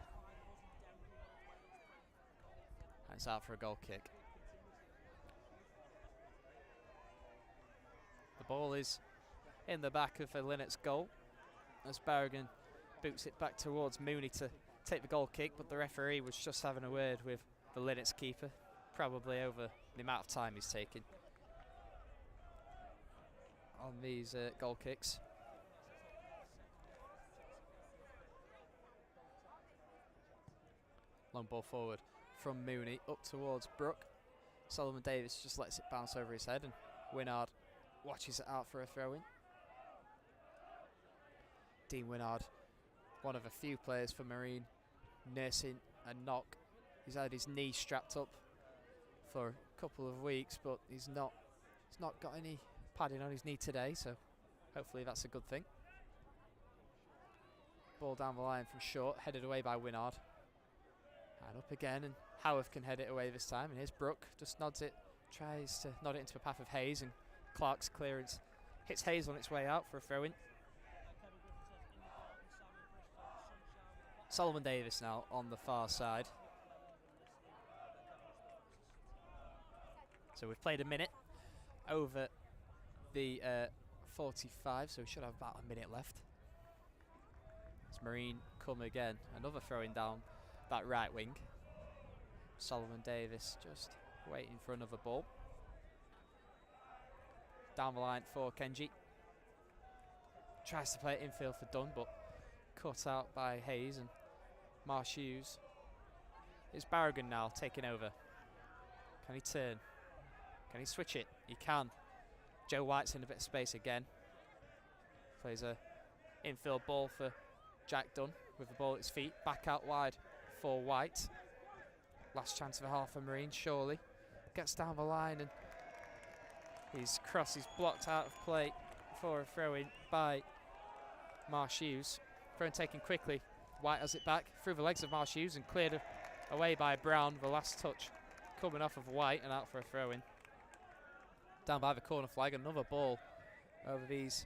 Speaker 1: And it's out for a goal kick. The ball is in the back of the Linnets goal. as Barragan boots it back towards Mooney to take the goal kick, but the referee was just having a word with the Linnets keeper, probably over the amount of time he's taking on these goal kicks. Long ball forward from Mooney up towards Brook. Solomon Davis just lets it bounce over his head, and Winnard watches it out for a throw-in. Dean Winnard, one of a few players for Marine, nursing a knock. He's had his knee strapped up for a couple of weeks, but he's not got any padding on his knee today, so hopefully that's a good thing. Ball down the line from short, headed away by Winnard. And up again, and Howarth can head it away this time. And here's Brook, just nods it, tries to nod it into the path of Hayes, and Clark's clearance hits Hayes on its way out for a throw-in. Solomon Davis now on the far side. So we've played a minute over the 45, so we should have about a minute left. As Marine come again, another throwing down that right wing. Solomon Davis just waiting for another ball. Down the line for Kenji. Tries to play it infield for Dunn, but cut out by Hayes and Marsh Hughes. It's Barragan now taking over. Can he turn? Can he switch it? He can. Joe White's in a bit of space again. Plays a infield ball for Jack Dunn with the ball at his feet. Back out wide for White. Last chance of a half for Marine, surely. Gets down the line, and his cross is blocked out of play for a throw-in by Marsh Hughes. Throw-in taken quickly. White has it back through the legs of Marsh Hughes and cleared away by Brown. The last touch coming off of White and out for a throw-in. Down by the corner flag, another ball over these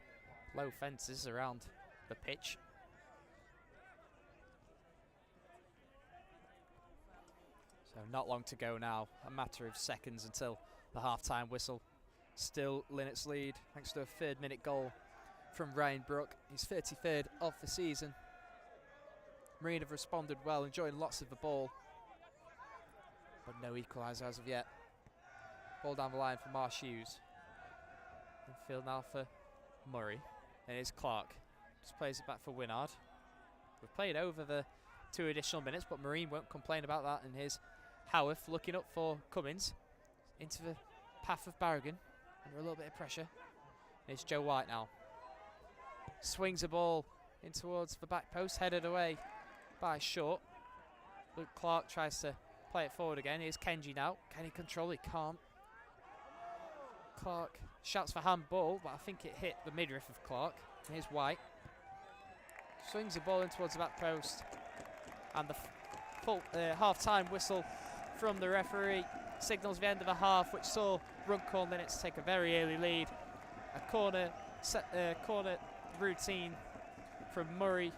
Speaker 1: low fences around the pitch. So not long to go now, a matter of seconds until the half-time whistle. Still Linnets lead thanks to a third-minute goal from Ryan Brook. His 33rd of the season. Marine have responded well, enjoying lots of the ball, but no equaliser as of yet. Ball down the line for Marsh Hughes. Infield now for Murray. And it's Clark. Just plays it back for Winnard. We've played over the 2 additional minutes, but Marine won't complain about that. And here's Howarth looking up for Cummins. Into the path of Barragan. Under a little bit of pressure. And it's Joe White now. Swings the ball in towards the back post, headed away by Short. Luke Clark tries to play it forward again. Here's Kenji now. Can he control? He can't. Clark shouts for handball, but I think it hit the midriff of Clark. Here's White. Swings the ball in towards the back post. And the full half-time whistle from the referee signals the end of the half, which saw Runcorn Linnets take a very early lead. A corner routine from Murray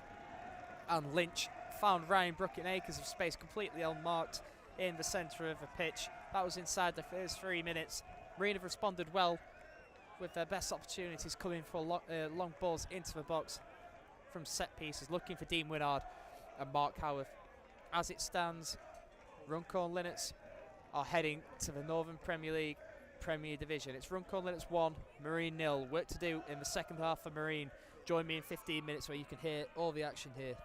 Speaker 1: and Lynch found Ryan Brook in acres of space, completely unmarked in the centre of the pitch. That was inside the first 3 minutes. Marine have responded well with their best opportunities coming for long balls into the box from set pieces, looking for Dean Winnard and Mark Howarth. As it stands, Runcorn Linnets are heading to the Northern Premier League Premier Division. It's Runcorn Linnets 1, Marine 0. Work to do in the second half for Marine. Join me in 15 minutes where you can hear all the action here.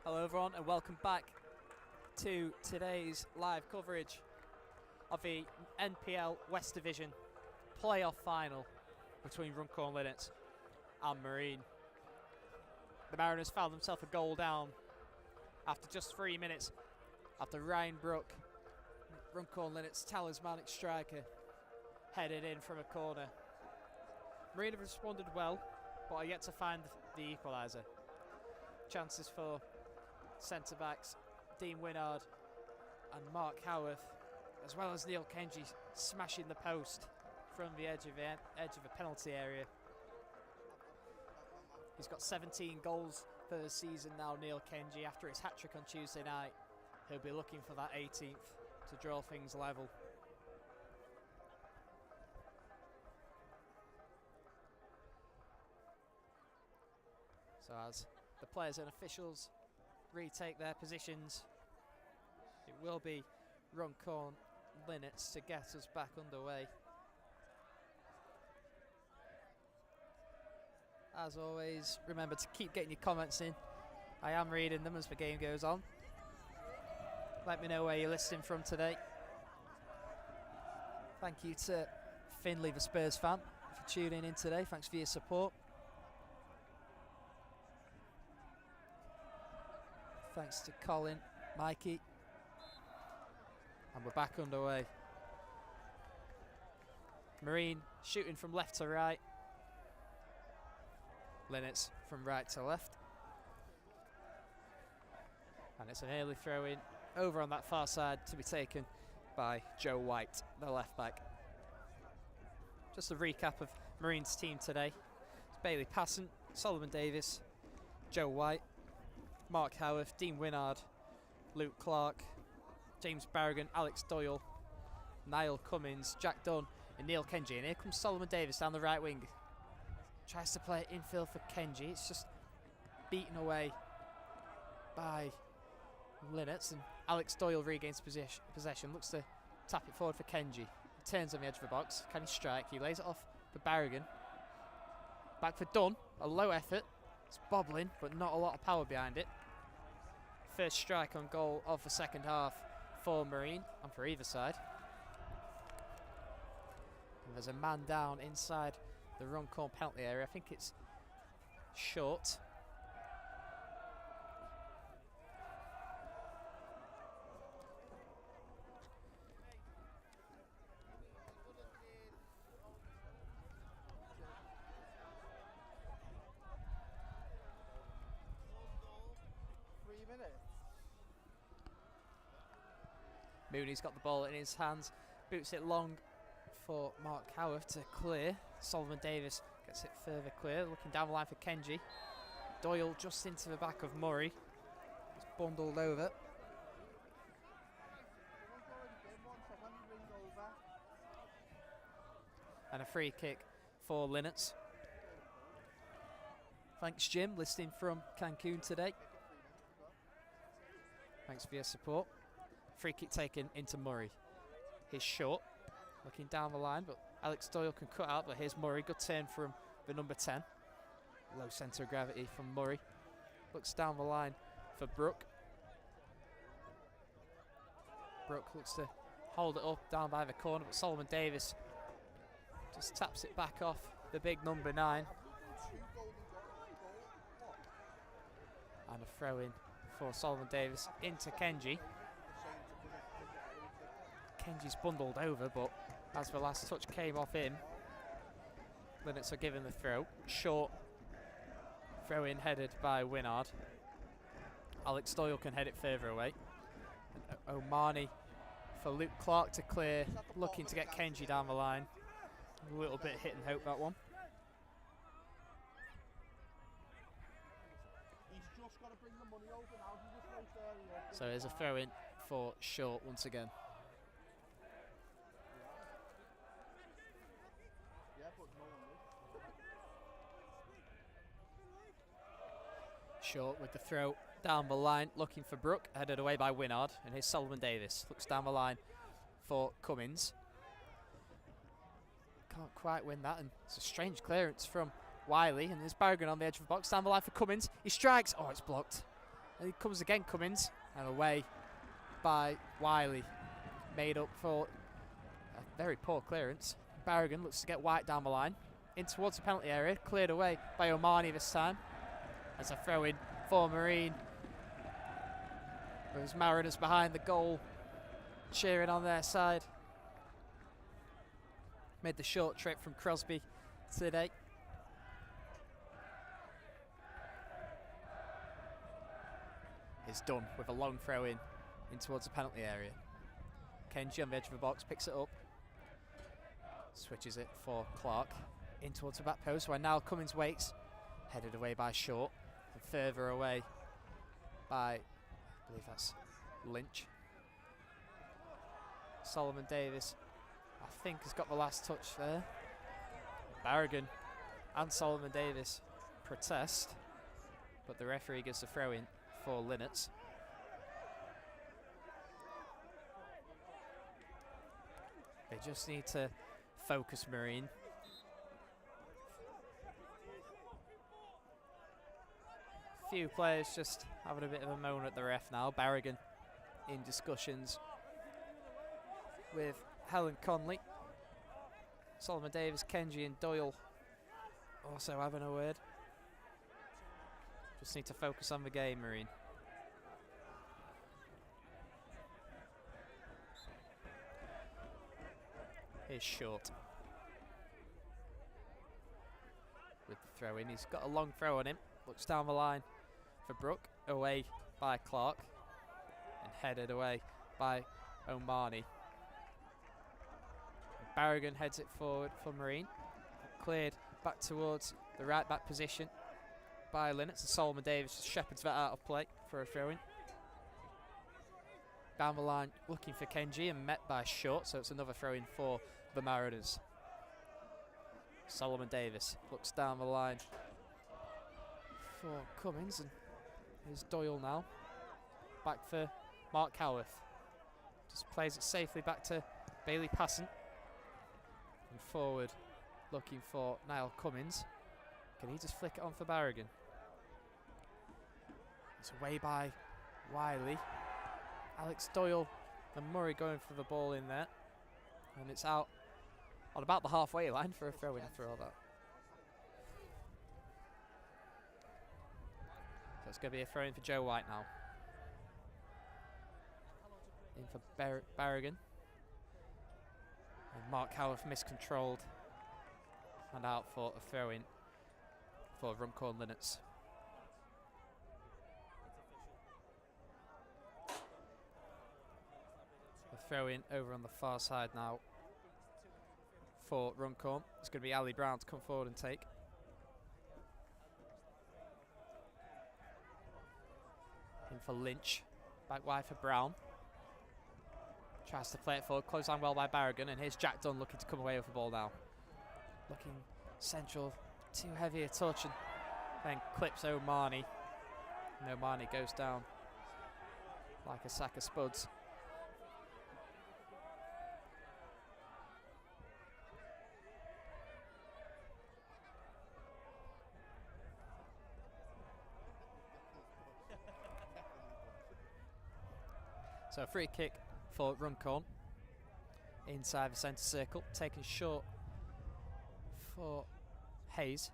Speaker 1: Hello everyone and welcome back to today's live coverage of the NPL West Division playoff final between Runcorn Linnets and Marine. The Mariners found themselves a goal down after just 3 minutes after Ryan Brook, Runcorn Linnets' talismanic striker, headed in from a corner. Marine have responded well, but are yet to find the equaliser. Chances for centre-backs Dean Winnard and Mark Howarth, as well as Neil Kenji smashing the post from the edge of the penalty area. He's got 17 goals for the season now, Neil Kenji. After his hat-trick on Tuesday night, he'll be looking for that 18th to draw things level. So as the players and officials retake their positions, it will be Runcorn Linnets to get us back underway. As always, remember to keep getting your comments in. I am reading them as the game goes on. Let me know where you're listening from today. Thank you to Finley, the Spurs fan, for tuning in today. Thanks for your support. Thanks to Colin, Mikey. And we're back underway. Marine shooting from left to right. Linnets from right to left. And it's an early throw in over on that far side to be taken by Joe White, the left back. Just a recap of Marine's team today. It's Bailey Passant, Solomon Davis, Joe White, Mark Howarth, Dean Winnard, Luke Clark, James Barragan, Alex Doyle, Niall Cummins, Jack Dunn and Neil Kenji. And here comes Solomon Davis down the right wing. Tries to play it infield for Kenji. It's just beaten away by Linnets, and Alex Doyle regains possession. Looks to tap it forward for Kenji. He turns on the edge of the box. Can he strike? He lays it off for Barragan. Back for Dunn. A low effort. It's bobbling, but not a lot of power behind it. First strike on goal of the second half for Marine and for either side. And there's a man down inside the Runcorn penalty area. I think it's short. Mooney's got the ball in his hands, boots it long for Mark Howarth to clear. Solomon Davis gets it further clear, looking down the line for Kenji. Doyle just into the back of Murray. It's bundled over. And a free kick for Linnets. Thanks, Jim, listening from Cancun today. Thanks for your support. Free kick taken into Murray. He's short, looking down the line, but Alex Doyle can cut out, but here's Murray. Good turn from the number 10. Low centre of gravity from Murray. Looks down the line for Brook. Brook looks to hold it up down by the corner, but Solomon Davis just taps it back off the big number 9. And a throw in for Solomon Davis into Kenji. Kenji's bundled over, but as the last touch came off him, Linnets are given the throw. Short throw in headed by Winnard. Alex Doyle can head it further away. And Omani for Luke Clark to clear, looking to get Kenji down the line. A little bit hit and hope, that one. So there's a throw in for Short once again. Short with the throw down the line, looking for Brook, headed away by Winnard, and here's Solomon Davis. Looks down the line for Cummins. Can't quite win that, and it's a strange clearance from Wiley, and there's Barragan on the edge of the box, down the line for Cummins. He strikes, oh, it's blocked. And he comes again, Cummins, and away by Wiley. Made up for a very poor clearance. Barragan looks to get White down the line. In towards the penalty area, cleared away by Omani this time. As a throw in for Marine. With his Mariners behind the goal, cheering on their side. Made the short trip from Crosby today. It's done with a long throw in towards the penalty area. Kenji on the edge of the box picks it up. Switches it for Clark. In towards the back post where now Cummins waits. Headed away by Short. And further away by, I believe that's Lynch. Solomon Davis, I think, has got the last touch there. Barragan and Solomon Davis protest, but the referee gives the throw in for Linnets. They just need to focus Marine. Few players just having a bit of a moan at the ref now. Barragan in discussions with Helen Conley. Solomon Davis, Kenji and Doyle also having a word. Just need to focus on the game, Marine. Here's Short with the throw in. He's got a long throw on him. Looks down the line for Brook. Away by Clark. And headed away by Omani. Barragan heads it forward for Marine. Cleared back towards the right back position by Linnets. And Solomon Davis just shepherds that out of play for a throw in. Down the line looking for Kenji and met by Short, so it's another throw in for the Mariners. Solomon Davis looks down the line for Cummins, and here's Doyle now. Back for Mark Howarth. Just plays it safely back to Bailey Passon. And forward looking for Niall Cummins. Can he just flick it on for Barragan? It's away by Wiley. Alex Doyle and Murray going for the ball in there. And it's out on about the halfway line for a throw in after all that. So it's going to be a throw in for Joe White now. In for Barragan. And Mark Howarth miscontrolled. And out for a throw in for Runcorn Linnets. A throw in over on the far side now for Runcorn. It's going to be Ali Brown to come forward and take. In for Lynch. Back wide for Brown. Tries to play it forward. Closed down well by Barragan. And here's Jack Dunn looking to come away with the ball now. Looking central. Too heavy a touch. And then clips Omani. And Omani goes down like a sack of spuds. So a free kick for Runcorn inside the centre circle, taken short for Hayes.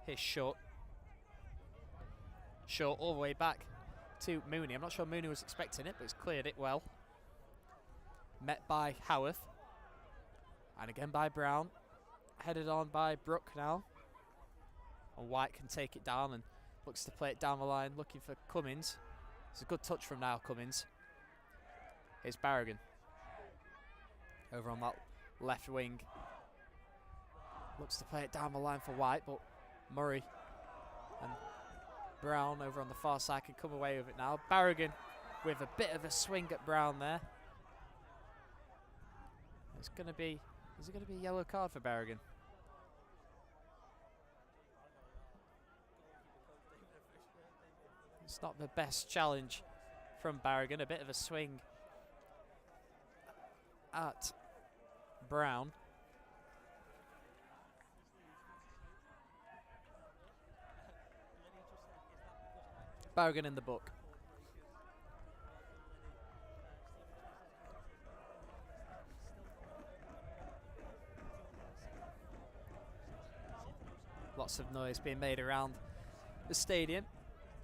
Speaker 1: Here's Short. Short all the way back to Mooney. I'm not sure Mooney was expecting it, but he's cleared it well. Met by Howarth. And again by Brown. Headed on by Brook now. And White can take it down and looks to play it down the line, looking for Cummins. It's a good touch from Niall Cummins. Here's Barragan over on that left wing. Looks to play it down the line for White, but Murray and Brown over on the far side can come away with it now. Barragan with a bit of a swing at Brown there. Is it going to be a yellow card for Barragan? It's not the best challenge from Barragan. A bit of a swing at Brown. Barragan in the book. lots of noise being made around the stadium.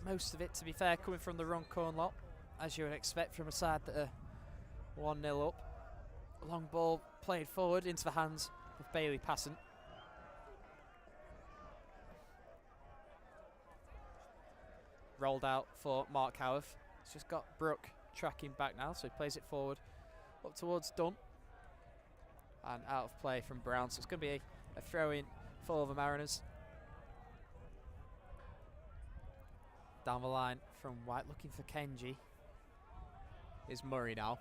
Speaker 1: Most of it, to be fair, coming from the Runcorn lot, as you would expect from a side that are 1-0 up. Long ball played forward into the hands of Bailey Passant. Rolled out for Mark Howarth. He's just got Brooke tracking back now, so he plays it forward up towards Dunn. And out of play from Brown, so it's going to be a throw-in for the Mariners. Down the line from White, looking for Kenji, is Murray now.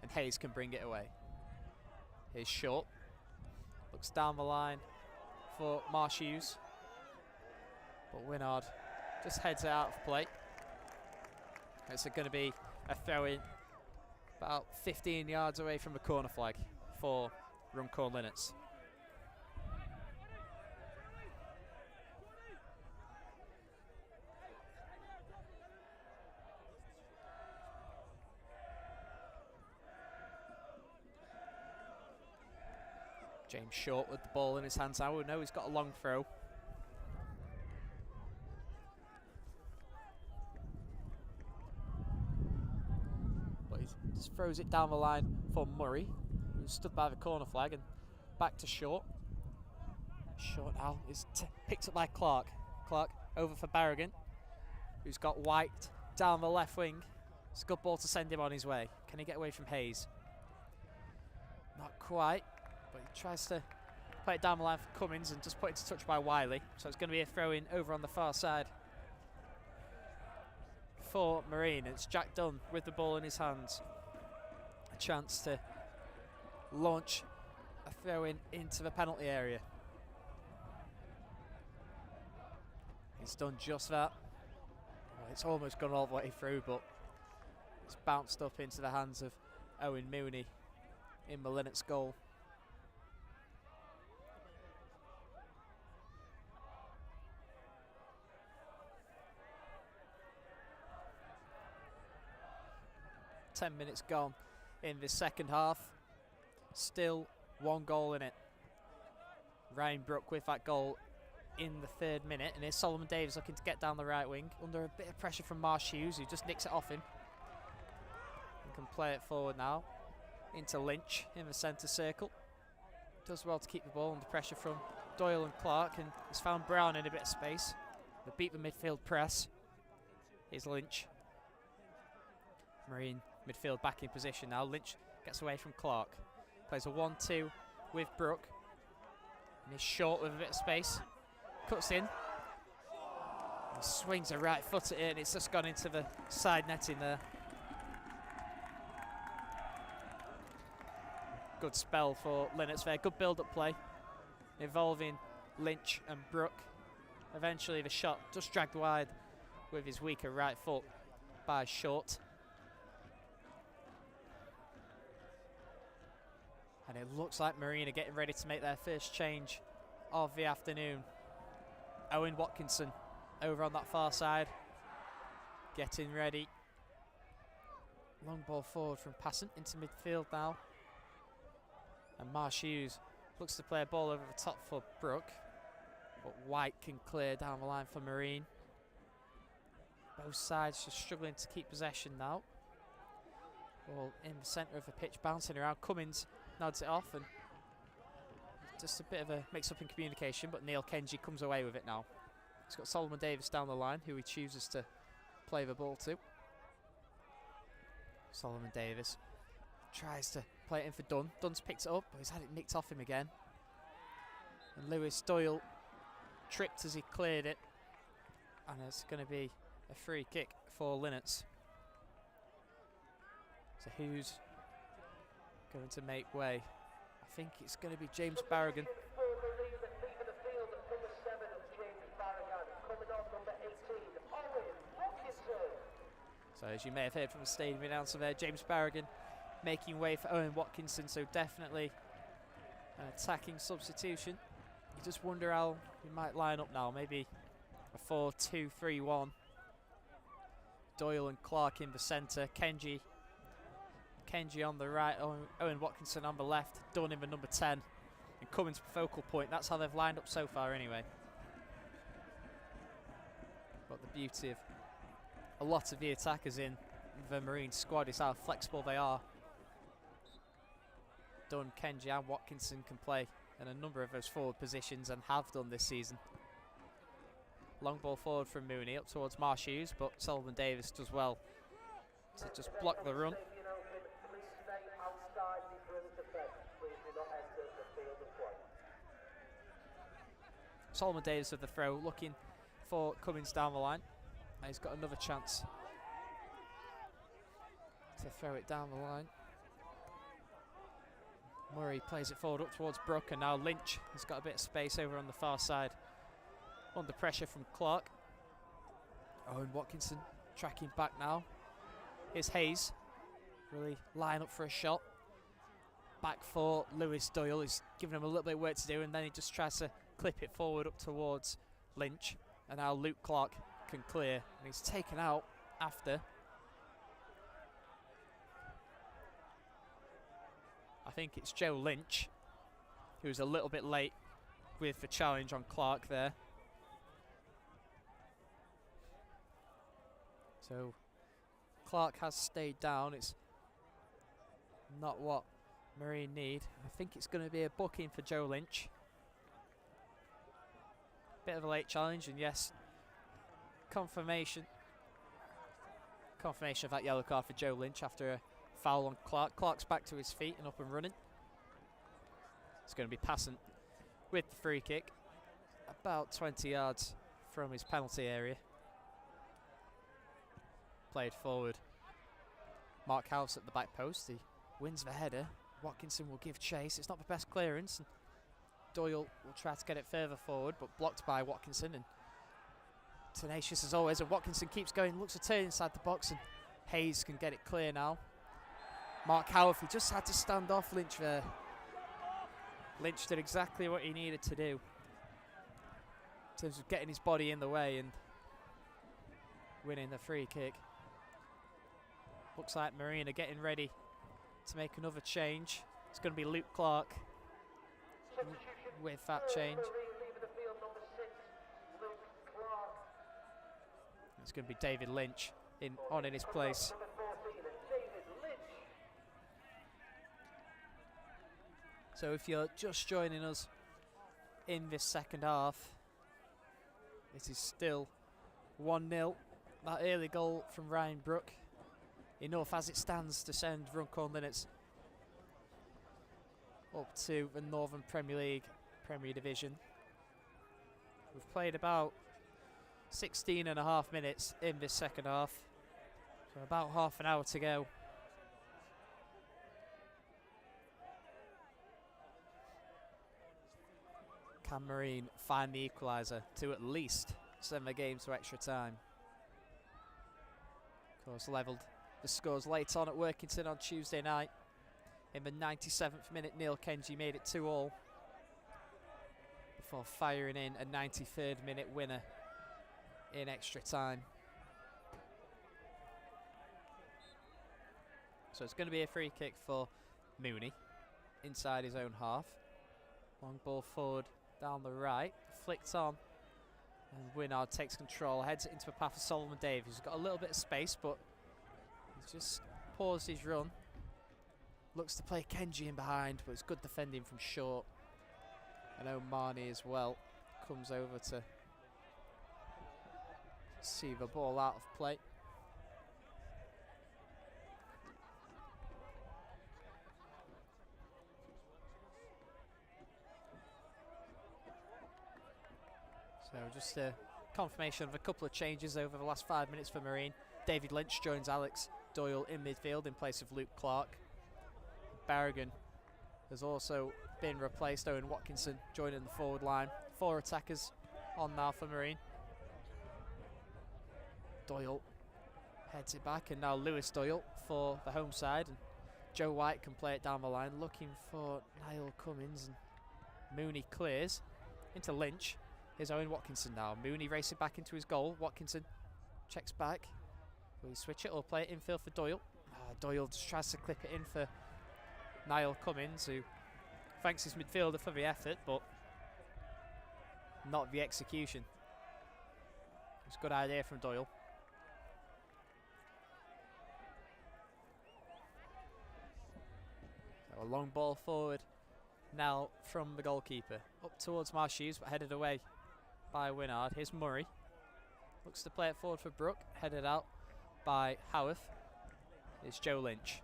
Speaker 1: And Hayes can bring it away. Here's Short. Looks down the line for Marsh Hughes. But Winnard just heads it out of play. It's going to be a throw-in about 15 yards away from the corner flag for Runcorn Linnets. James Short with the ball in his hands now. We know he's got a long throw. But he just throws it down the line for Murray, who stood by the corner flag, and back to Short. Short now is picked up by Clark. Clark over for Barragan, who's got White down the left wing. It's a good ball to send him on his way. Can he get away from Hayes? Not quite. But he tries to play it down the line for Cummins and just put it to touch by Wiley. So it's going to be a throw-in over on the far side for Marine. It's Jack Dunn with the ball in his hands. A chance to launch a throw-in into the penalty area. He's done just that. Well, it's almost gone all the way through, but it's bounced up into the hands of Owen Mooney in the Linnets goal. Ten minutes gone in the second half. Still one goal in it. Ryan Brook with that goal in the 3rd minute. And here's Solomon Davis looking to get down the right wing. Under a bit of pressure from Marsh Hughes, who just nicks it off him. And can play it forward now into Lynch in the centre circle. Does well to keep the ball under pressure from Doyle and Clark. And has found Brown in a bit of space. They beat the midfield press. Here's Lynch. Marine midfield back in position now. Lynch gets away from Clark. Plays a 1-2 with Brook. And he's Short with a bit of space. Cuts in. He swings a right foot at it, and it's just gone into the side netting there. Good spell for Linnets there. Good build-up play involving Lynch and Brook. Eventually the shot just dragged wide with his weaker right foot by Short. And it looks like Marine are getting ready to make their first change of the afternoon. Owen Watkinson over on that far side, getting ready. Long ball forward from Passant into midfield now. And Marsh Hughes looks to play a ball over the top for Brook. But White can clear down the line for Marine. Both sides just struggling to keep possession now. Ball in the centre of the pitch, bouncing around. Cummins nods it off, and just a bit of a mix-up in communication, but Neil Kenji comes away with it now. He's got Solomon Davis down the line, who he chooses to play the ball to. Solomon Davis tries to play it in for Dunn. Dunn's picked it up, but he's had it nicked off him again. And Lewis Doyle tripped as he cleared it, and it's going to be a free kick for Linnets. So who's going to make way? I think it's going to be James Barragan. So as you may have heard from the stadium announcer there, James Barragan making way for Owen Watkinson, so definitely an attacking substitution. You just wonder how he might line up now, maybe a 4-2-3-1. Doyle and Clark in the centre, Kenji on the right, Owen Watkinson on the left, Dunn in the number 10. and Cummins focal point. That's how they've lined up so far anyway. But the beauty of a lot of the attackers in the Marine squad is how flexible they are. Dunn, Kenji and Watkinson can play in a number of those forward positions and have done this season. Long ball forward from Mooney up towards Marsh Hughes, but Sullivan Davis does well to just block the run. Solomon Davis with the throw, looking for Cummins down the line. And he's got another chance to throw it down the line. Murray plays it forward up towards Brook, and now Lynch has got a bit of space over on the far side. Under pressure from Clark. Owen Watkinson tracking back now. Here's Hayes. Really line up for a shot. Back for Lewis Doyle. He's giving him a little bit of work to do, and then he just tries to clip it forward up towards Lynch. And now Luke Clark can clear, and he's taken out after. I think it's Joe Lynch, who was a little bit late with the challenge on Clark there. So Clark has stayed down. It's not what Marine need. I think it's going to be a booking for Joe Lynch. Bit of a late challenge, and yes, confirmation of that yellow card for Joe Lynch after a foul on Clark. Clark's back to his feet and up and running. It's going to be passing with the free kick, about 20 yards from his penalty area. Played forward. Mark House at the back post. He wins the header. Watkinson will give chase. It's not the best clearance. And Doyle will try to get it further forward, but blocked by Watkinson. And tenacious as always. And Watkinson keeps going, looks to turn inside the box, and Hayes can get it clear now. Mark Howarth, he just had to stand off Lynch there. Lynch did exactly what he needed to do in terms of getting his body in the way and winning the free kick. Looks like Marine are getting ready to make another change. It's going to be Luke Clark with that change. It's going to be David Lynch in his place. So if you're just joining us in this second half, it is still 1-0. That early goal from Ryan Brook, enough as it stands to send Runcorn Linnets up to the Northern Premier League, Premier Division. We've played about 16.5 minutes in this second half, so about half an hour to go. Can Marine find the equaliser to at least send the game to extra time? Of course, levelled the scores late on at Workington on Tuesday night. In the 97th minute, Neil Kenji made it 2-2 before firing in a 93rd minute winner in extra time. So it's going to be a free kick for Mooney inside his own half. Long ball forward down the right, flicked on, and Winard takes control, heads it into a path of Solomon Davies. He's got a little bit of space, but he's just paused his run. Looks to play Kenji in behind, but it's good defending from short. And O'Mani as well comes over to see the ball out of play. So just a confirmation of a couple of changes over the last 5 minutes for Marine. David Lynch joins Alex Doyle in midfield in place of Luke Clark. Barragan has also been replaced. Owen Watkinson joining the forward line. 4 attackers on now for Marine. Doyle heads it back, and now Lewis Doyle for the home side. And Joe White can play it down the line, looking for Niall Cummins. And Mooney clears into Lynch. Here's Owen Watkinson now. Mooney racing back into his goal. Watkinson checks back. Will he switch it or play it infield for Doyle? Doyle just tries to clip it in for Niall Cummins, who thanks his midfielder for the effort, but not the execution. It's a good idea from Doyle. So a long ball forward now from the goalkeeper. Up towards Marshes, but headed away by Winnard. Here's Murray. Looks to play it forward for Brook. Headed out by Howarth. It's Joe Lynch.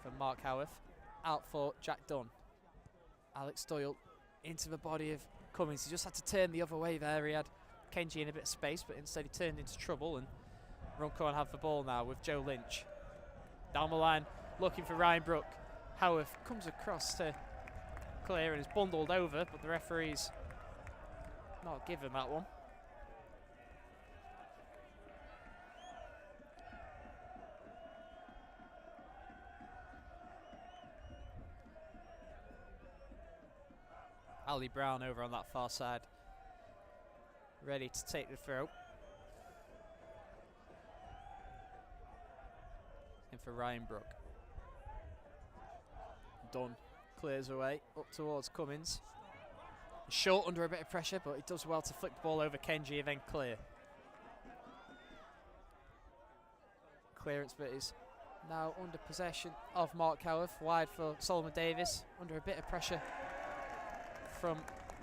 Speaker 1: For Mark Howarth. Out for Jack Dunn. Alex Doyle into the body of Cummins. He just had to turn the other way there. He had Kenji in a bit of space, but instead he turned into trouble, and Runcorn have the ball now with Joe Lynch. Down the line, looking for Ryan Brook. Howarth comes across to clear and is bundled over, but the referee's not given that one. Ali Brown over on that far side, ready to take the throw. In for Ryan Brook. Dunn clears away up towards Cummins. Short under a bit of pressure, but he does well to flick the ball over Kenji and then clear. Clearance, but is now under possession of Mark Howarth. Wide for Solomon Davis, under a bit of pressure from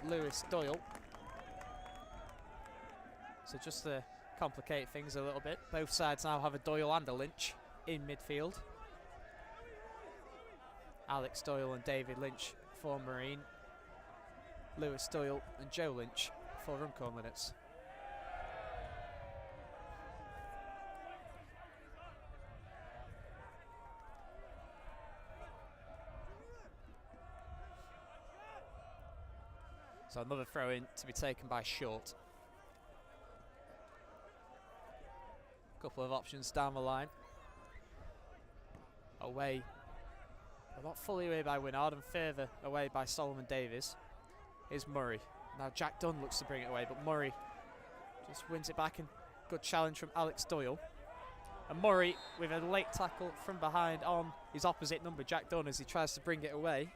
Speaker 1: Lewis Doyle. So just to complicate things a little bit, both sides now have a Doyle and a Lynch in midfield. Alex Doyle and David Lynch for Marine. Lewis Doyle and Joe Lynch for Runcorn Linnets. So another throw in to be taken by Short. Couple of options down the line. Away, but not fully away by Winnard, and further away by Solomon Davis. Here's Murray. Now Jack Dunn looks to bring it away, but Murray just wins it back, and good challenge from Alex Doyle. And Murray with a late tackle from behind on his opposite number, Jack Dunn, as he tries to bring it away,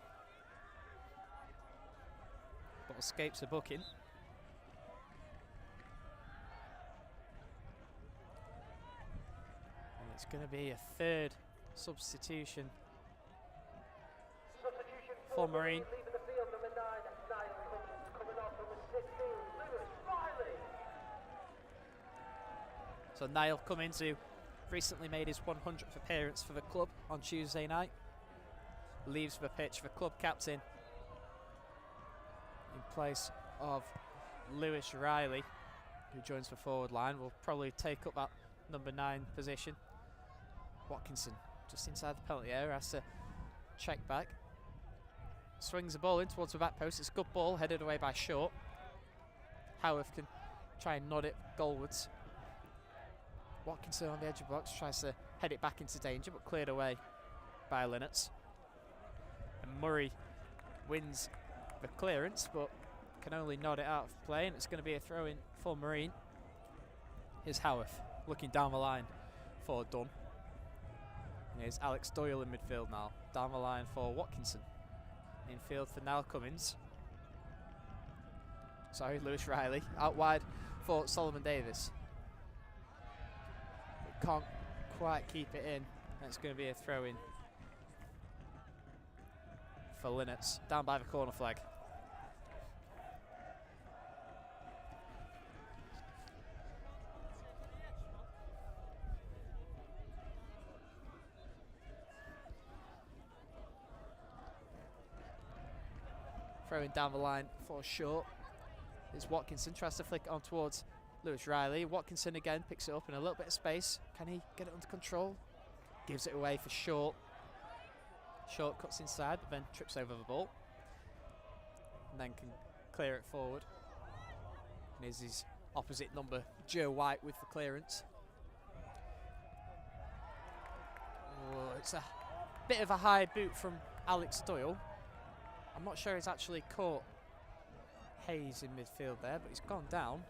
Speaker 1: but escapes a booking. And it's going to be a third substitution for Marine. So Niall Cummins, who recently made his 100th appearance for the club on Tuesday night, leaves the pitch for club captain in place of Lewis Riley, who joins the forward line. Will probably take up that number 9 position. Watkinson just inside the penalty area, has to check back. Swings the ball in towards the back post. It's a good ball, headed away by Short. Howarth can try and nod it goalwards. Watkinson on the edge of the box tries to head it back into danger, but cleared away by Linnets. And Murray wins the clearance, but can only nod it out of play, and it's going to be a throw in for Marine. Here's Howarth looking down the line for Dunn. Here's Alex Doyle in midfield now, down the line for Watkinson. Infield for Niall Cummins. Sorry, Lewis Riley. Out wide for Solomon Davis. But can't quite keep it in. And it's going to be a throw in for Linnets, down by the corner flag. Throwing down the line for Short is Watkinson, tries to flick it on towards Lewis Riley. Watkinson again picks it up in a little bit of space. Can he get it under control? Gives it away for Short. Short cuts inside, but then trips over the ball. And then can clear it forward. And here's his opposite number, Joe White, with the clearance. Oh, it's a bit of a high boot from Alex Doyle. I'm not sure he's actually caught Hayes in midfield there, but he's gone down.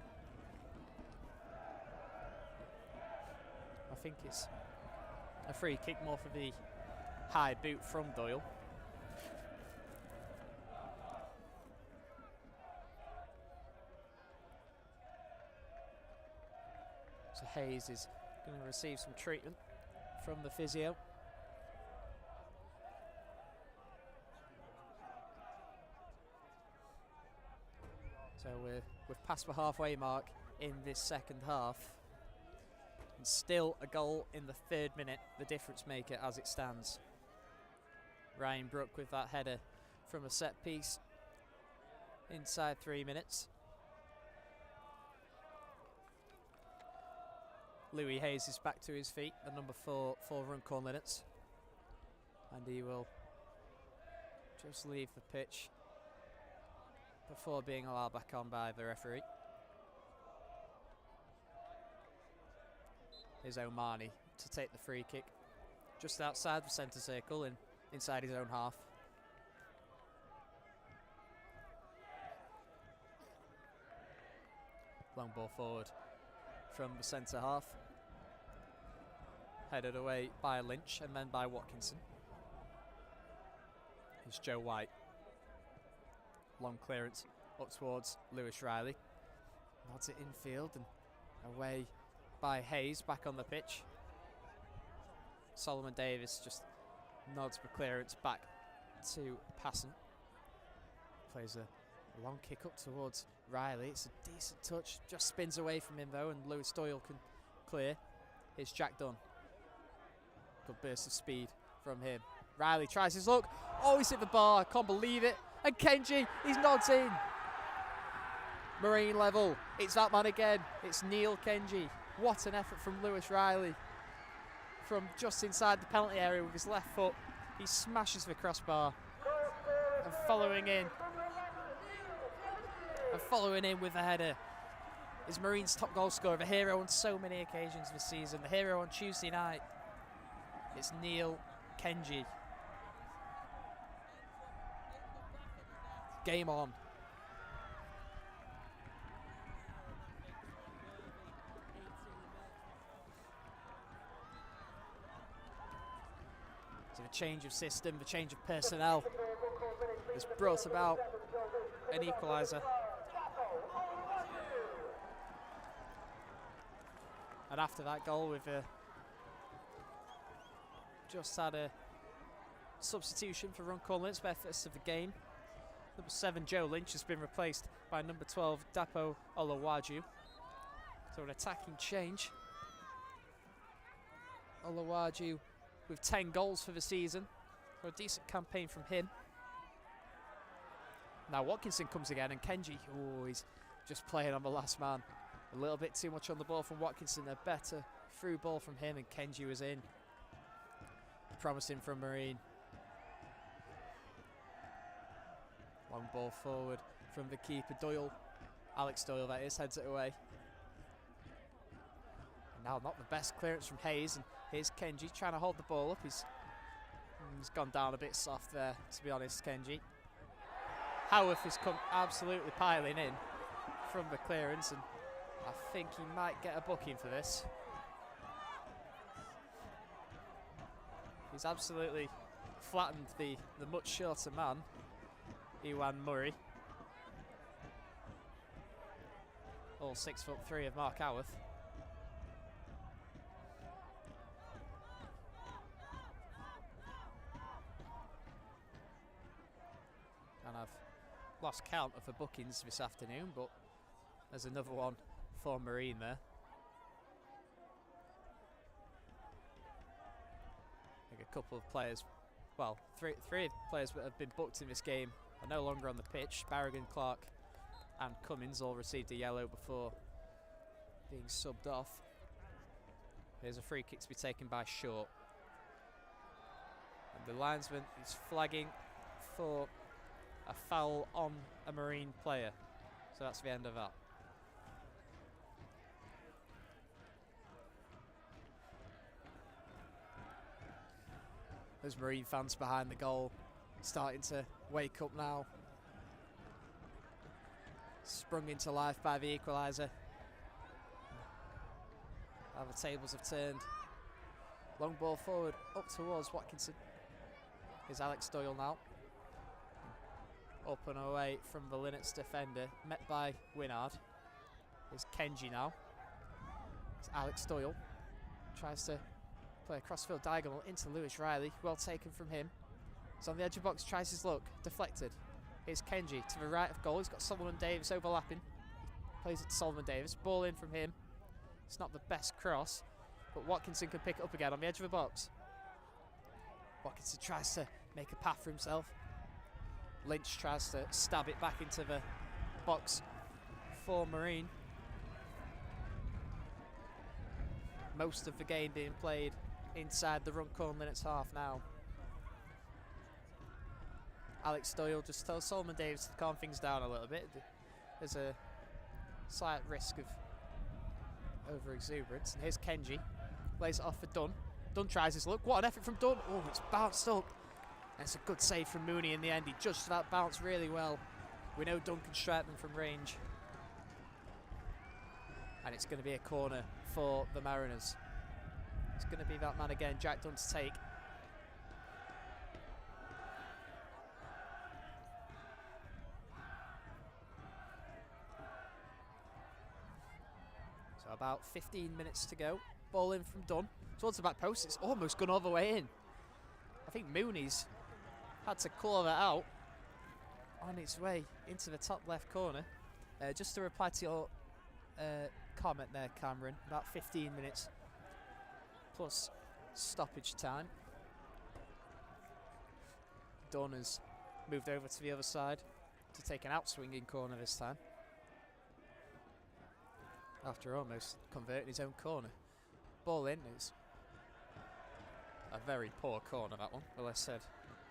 Speaker 1: I think it's a free kick, more for the high boot from Doyle. Hayes is going to receive some treatment from the physio. So we've passed the halfway mark in this second half. And still a goal in the 3rd minute, the difference maker as it stands. Ryan Brook with that header from a set piece inside 3 minutes. Louis Hayes is back to his feet, the number 4 for Runcorn Linnets. And he will just leave the pitch before being allowed back on by the referee. Here's O'Mani to take the free kick just outside the centre circle and inside his own half. Long ball forward from the centre half. Headed away by Lynch and then by Watkinson. Here's Joe White. Long clearance up towards Lewis Riley. Nods it infield and away by Hayes back on the pitch. Solomon Davis just nods the clearance back to Passon. Plays a long kick up towards Riley. It's a decent touch. Just spins away from him though, and Lewis Doyle can clear. Here's Jack Dunn. Good burst of speed from him. Riley tries his luck. Oh, he's hit the bar. I can't believe it. And Kenji, he's nods in. Marine level. It's that man again. It's Neil Kenji. What an effort from Lewis Riley. From just inside the penalty area with his left foot, he smashes the crossbar. And following in with a header is Marine's top goal scorer, the hero on so many occasions this season, the hero on Tuesday night. It's Neil Kenji. Game on. So the change of system, the change of personnel has brought about an equaliser. And after that goal, we've just had a substitution for Runcorn Linnets, their first of the game. Number 7, Joe Lynch, has been replaced by number 12, Dapo Olawaju. So an attacking change. Olawaju with 10 goals for the season. So a decent campaign from him. Now Watkinson comes again, and Kenji, oh, he's just playing on the last man. A little bit too much on the ball from Watkinson. A better through ball from him, and Kenji was in. Promising from Marine. Long ball forward from the keeper, Doyle. Alex Doyle, that is, heads it away. And now not the best clearance from Hayes, and here's Kenji trying to hold the ball up. He's gone down a bit soft there, to be honest, Kenji. Howarth has come absolutely piling in from the clearance, and I think he might get a booking for this. He's absolutely flattened the much shorter man, Ewan Murray. All 6'3" of Mark Howarth. And I've lost count of the bookings this afternoon, but there's another one for Marine there. I think a couple of players, well, three players that have been booked in this game are no longer on the pitch. Barragan, Clark and Cummins all received a yellow before being subbed off. Here's a free kick to be taken by Short. And the linesman is flagging for a foul on a Marine player. So that's the end of that. There's Marine fans behind the goal starting to wake up now. Sprung into life by the equaliser. Now the tables have turned. Long ball forward up towards Watkinson. Here's Alex Doyle now. Up and away from the Linnets defender, met by Winard. Here's Kenji now. It's Alex Doyle. Tries to play a crossfield diagonal into Lewis Riley. Well taken from him. He's on the edge of the box, tries his luck. Deflected. Here's Kenji to the right of goal. He's got Solomon Davis overlapping. Plays it to Solomon Davis. Ball in from him. It's not the best cross, but Watkinson can pick it up again on the edge of the box. Watkinson tries to make a path for himself. Lynch tries to stab it back into the box for Marine. Most of the game being played inside the Runcorn Linnets half now. Alex Doyle just tells Solomon Davis to calm things down a little bit. There's a slight risk of over-exuberance. And here's Kenji. Lays it off for Dunn. Dunn tries his luck. What an effort from Dunn. Oh, it's bounced up. And it's a good save from Mooney in the end. He judged that bounce really well. We know Dunn can strike them from range. And it's going to be a corner for the Mariners. It's going to be that man again, Jack Dunn, to take. So about 15 minutes to go. Ball in from Dunn towards the back post. It's almost gone all the way in. I think Mooney's had to claw that out on its way into the top left corner. Just to reply to your comment there, Cameron, about 15 minutes plus stoppage time. Dunn has moved over to the other side to take an outswinging corner this time, after almost converting his own corner. Ball in. Is a very poor corner, that one. The less said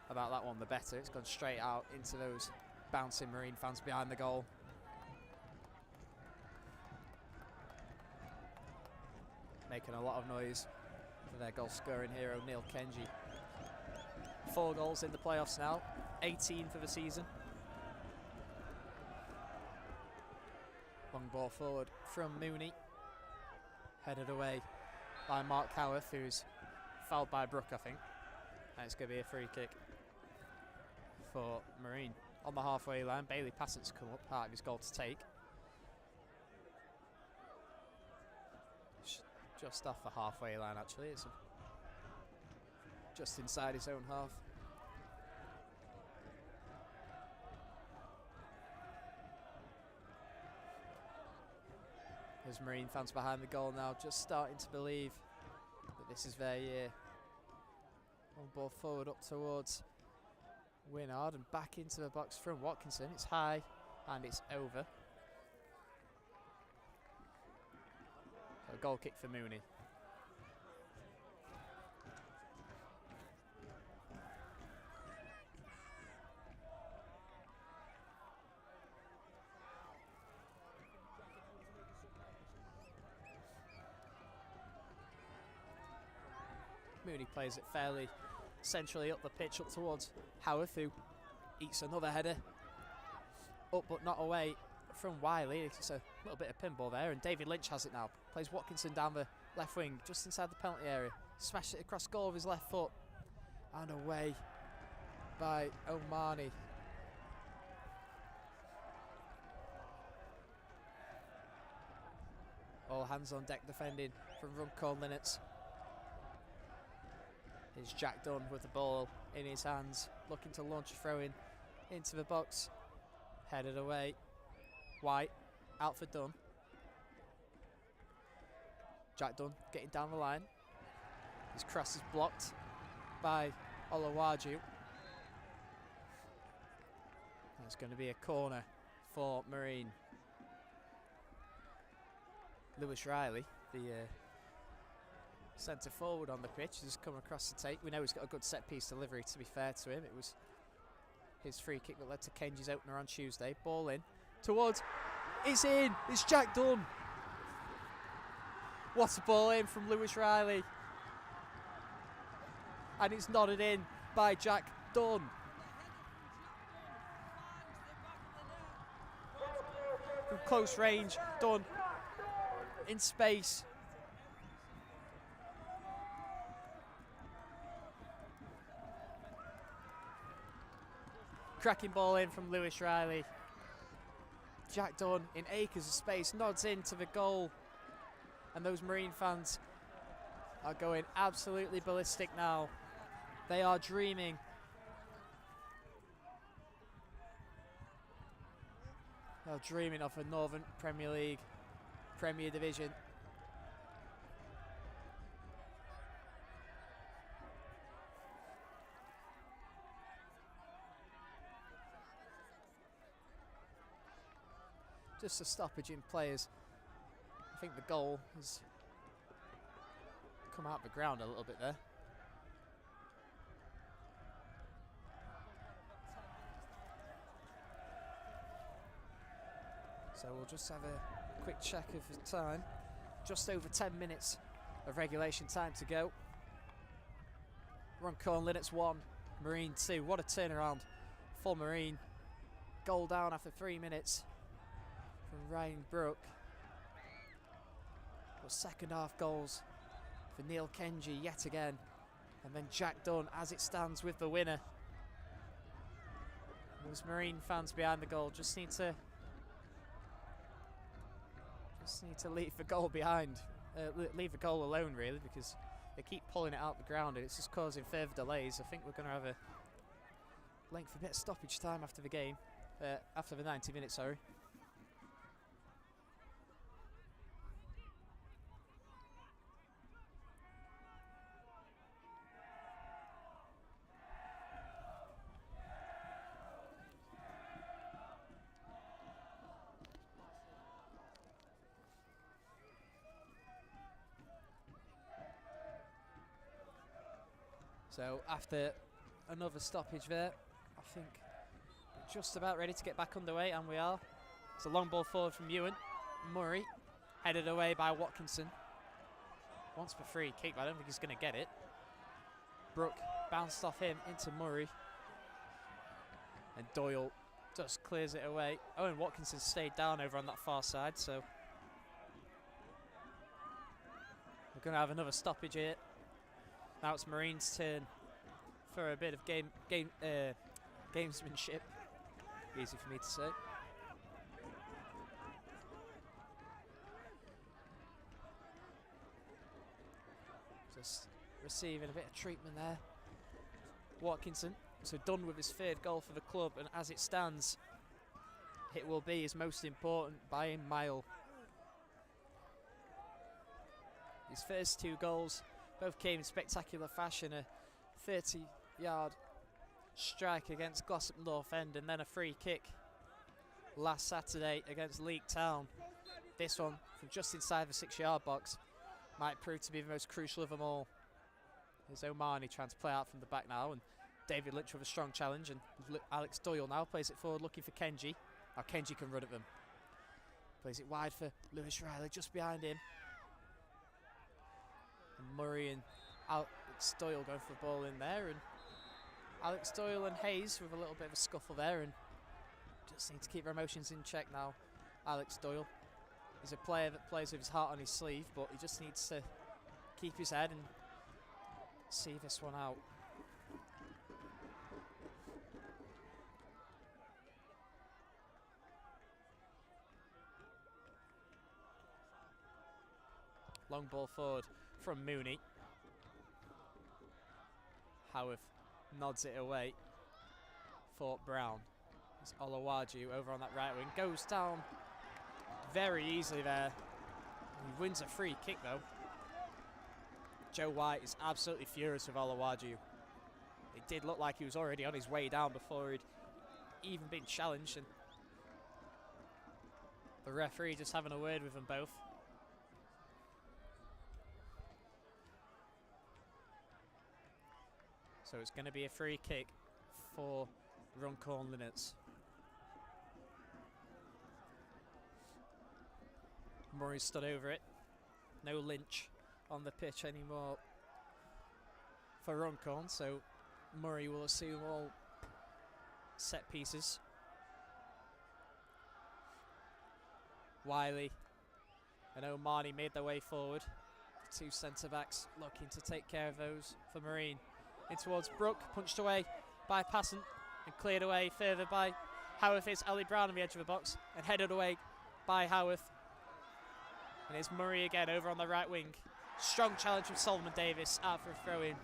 Speaker 1: about that one, the better. It's gone straight out into those bouncing Marine fans behind the goal. Making a lot of noise for their goal scoring hero, Neil Kenji. 4 goals in the playoffs now, 18 for the season. Long ball forward from Mooney. Headed away by Mark Howarth, who's fouled by Brook, I think. And it's going to be a free kick for Marine. On the halfway line, Bailey Passett's come up, part of his goal to take. Just off the halfway line, actually. It's just inside his own half. There's Marine fans behind the goal now, just starting to believe that this is their year. Long ball forward up towards Winard and back into the box from Watkinson. It's high and it's over. So a goal kick for Mooney. Mooney plays it fairly centrally up the pitch, up towards Howarth, who eats another header. Up but not away from Wiley. It's a little bit of pinball there, and David Lynch has it now. Plays Watkinson down the left wing, just inside the penalty area. Smashed it across goal with his left foot. And away by Omani. All hands on deck defending from Runcorn Linnets. Here's Jack Dunn with the ball in his hands, looking to launch a throw in into the box. Headed away. White out for Dunn. Jack Dunn getting down the line. His cross is blocked by Olawaju. That's going to be a corner for Marine. Lewis Riley, the centre forward on the pitch, has come across the take. We know he's got a good set piece delivery, to be fair to him. It was his free kick that led to Kenji's opener on Tuesday. Ball in towards, it's in, it's Jack Dunn. What a ball in from Lewis Riley. And it's nodded in by Jack Dunn. From close range, Dunn in space. Cracking ball in from Lewis Riley. Jack Dunn in acres of space nods into the goal And those Marine fans are going absolutely ballistic now. They are dreaming. They're dreaming of a Northern Premier League, Premier Division. Just a stoppage in players. I think the goal has come out the ground a little bit there. So we'll just have a quick check of the time. Just over 10 minutes of regulation time to go. Runcorn Linnets 1, Marine 2. What a turnaround for Marine. Goal down after 3 minutes from Ryan Brook. But second half goals for Neil Kenji yet again. And then Jack Dunn as it stands with the winner. Those Marine fans behind the goal just need to leave the goal behind, leave the goal alone really, because they keep pulling it out the ground and it's just causing further delays. I think we're going to have a lengthy bit of stoppage time after the game, after the 90 minutes, sorry. So after another stoppage there, I think we're just about ready to get back underway, and we are. It's a long ball forward from Ewan. Murray, headed away by Watkinson. Wants the free kick, but I don't think he's going to get it. Brook bounced off him into Murray. And Doyle just clears it away. Owen Watkinson stayed down over on that far side, so we're going to have another stoppage here. Now it's Marine's turn for a bit of gamesmanship. Easy for me to say. Just receiving a bit of treatment there. Watkinson, so done with his third goal for the club, and as it stands, it will be his most important by a mile. His first two goals both came in spectacular fashion. A 30-yard strike against Glossop North End, and then a free kick last Saturday against Leek Town. This one from just inside the 6-yard box might prove to be the most crucial of them all. There's O'Mahony trying to play out from the back now, and David Lynch with a strong challenge, and Alex Doyle now plays it forward looking for Kenji. Now Kenji can run at them. Plays it wide for Lewis Riley just behind him. And Murray and Alex Doyle going for the ball in there, and Alex Doyle and Hayes with a little bit of a scuffle there, and just need to keep their emotions in check now. Alex Doyle is a player that plays with his heart on his sleeve, but he just needs to keep his head and see this one out. Long ball forward from Mooney. Howarth nods it away for Brown. It's Olawaju over on that right wing. Goes down very easily there. He wins a free kick though. Joe White is absolutely furious with Olawaju. It did look like he was already on his way down before he'd even been challenged, and the referee just having a word with them both. So it's going to be a free kick for Runcorn Linnets. Murray stood over it. No Lynch on the pitch anymore for Runcorn, so Murray will assume all set pieces. Wiley and O'Mahony made their way forward. Two centre-backs looking to take care of those for Marine. In towards Brook, punched away by Passant and cleared away further by Howarth. It's Ali Brown on the edge of the box and headed away by Howarth. And here's Murray again over on the right wing. Strong challenge from Solomon Davis, out for a throw-in.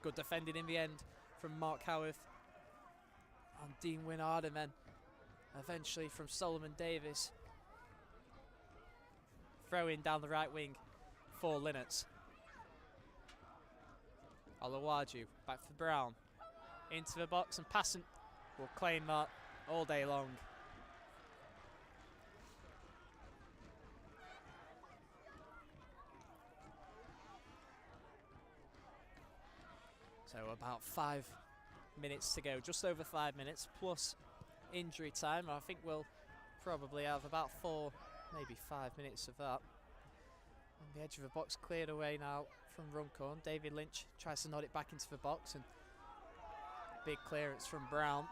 Speaker 1: Good defending in the end from Mark Howarth on Dean Winnard, and then eventually from Solomon Davis. Throw-in down the right wing for Linnets. Olawaju back for Brown. Into the box, and Passant will claim that all day long. So about 5 minutes to go, just over 5 minutes, plus injury time. I think we'll probably have about 4, maybe 5 minutes of that. On the edge of the box, cleared away now from Runcorn. David Lynch tries to nod it back into the box, and big clearance from Brown.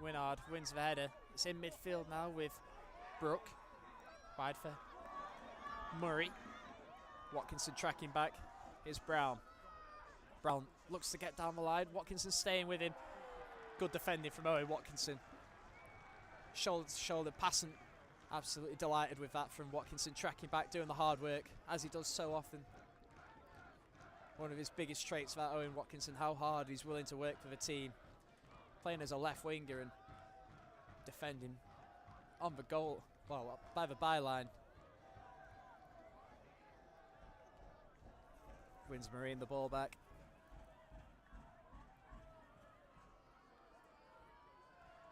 Speaker 1: Winnard wins the header. It's in midfield now with Brook. Wide for Murray. Watkinson tracking back. Here's Brown. Brown looks to get down the line. Watkinson staying with him. Good defending from Owen Watkinson. Shoulder to shoulder, Passant absolutely delighted with that from Watkinson, tracking back, doing the hard work, as he does so often. One of his biggest traits about Owen Watkinson, how hard he's willing to work for the team. Playing as a left winger and defending on the goal, well, by the byline. Wins Marine the ball back.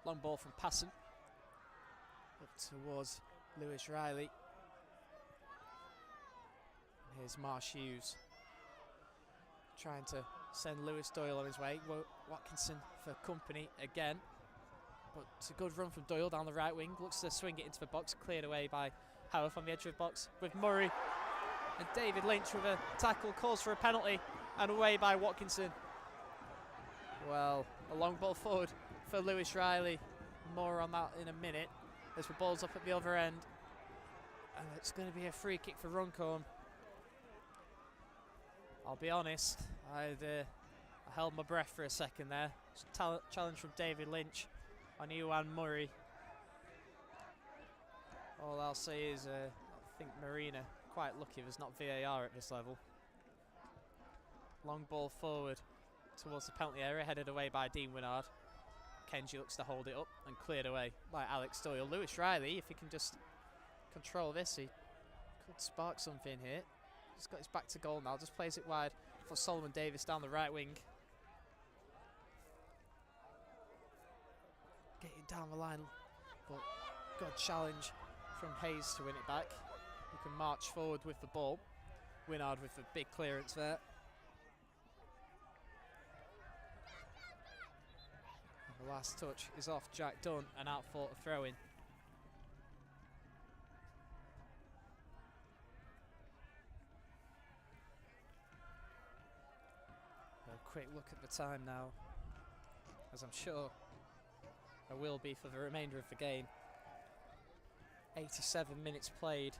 Speaker 1: Long ball from Passant up towards Lewis Riley. And here's Marsh Hughes trying to send Lewis Doyle on his way. Watkinson for company again, but it's a good run from Doyle down the right wing. Looks to swing it into the box, cleared away by Howarth on the edge of the box with Murray. And David Lynch with a tackle, calls for a penalty, and away by Watkinson. Well, a long ball forward for Lewis Riley. More on that in a minute as the ball's up at the other end. And it's going to be a free kick for Runcorn. I'll be honest, I held my breath for a second there. Challenge from David Lynch on Ewan Murray. All I'll say is I think Marina quite lucky there's not VAR at this level. Long ball forward towards the penalty area, headed away by Dean Winnard. Kenji looks to hold it up and cleared away by Alex Doyle. Lewis Riley, if he can just control this, he could spark something here. He's got his back to goal now, just plays it wide for Solomon Davis down the right wing. Getting down the line, but good challenge from Hayes to win it back. He can march forward with the ball. Winnard with the big clearance there. And the last touch is off Jack Dunn, and out for a throw-in. A quick look at the time now, as I'm sure there will be for the remainder of the game. 87 minutes played.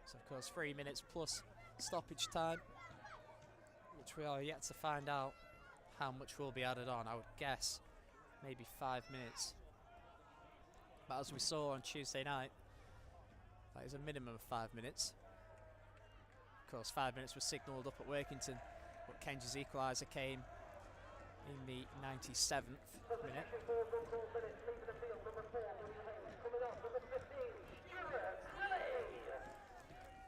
Speaker 1: So of course 3 minutes plus stoppage time, which we are yet to find out how much will be added on. I would guess maybe 5 minutes. But as we saw on Tuesday night, that is a minimum of 5 minutes. Of course 5 minutes was signalled up at Workington, but Kenji's equaliser came in the 97th minute.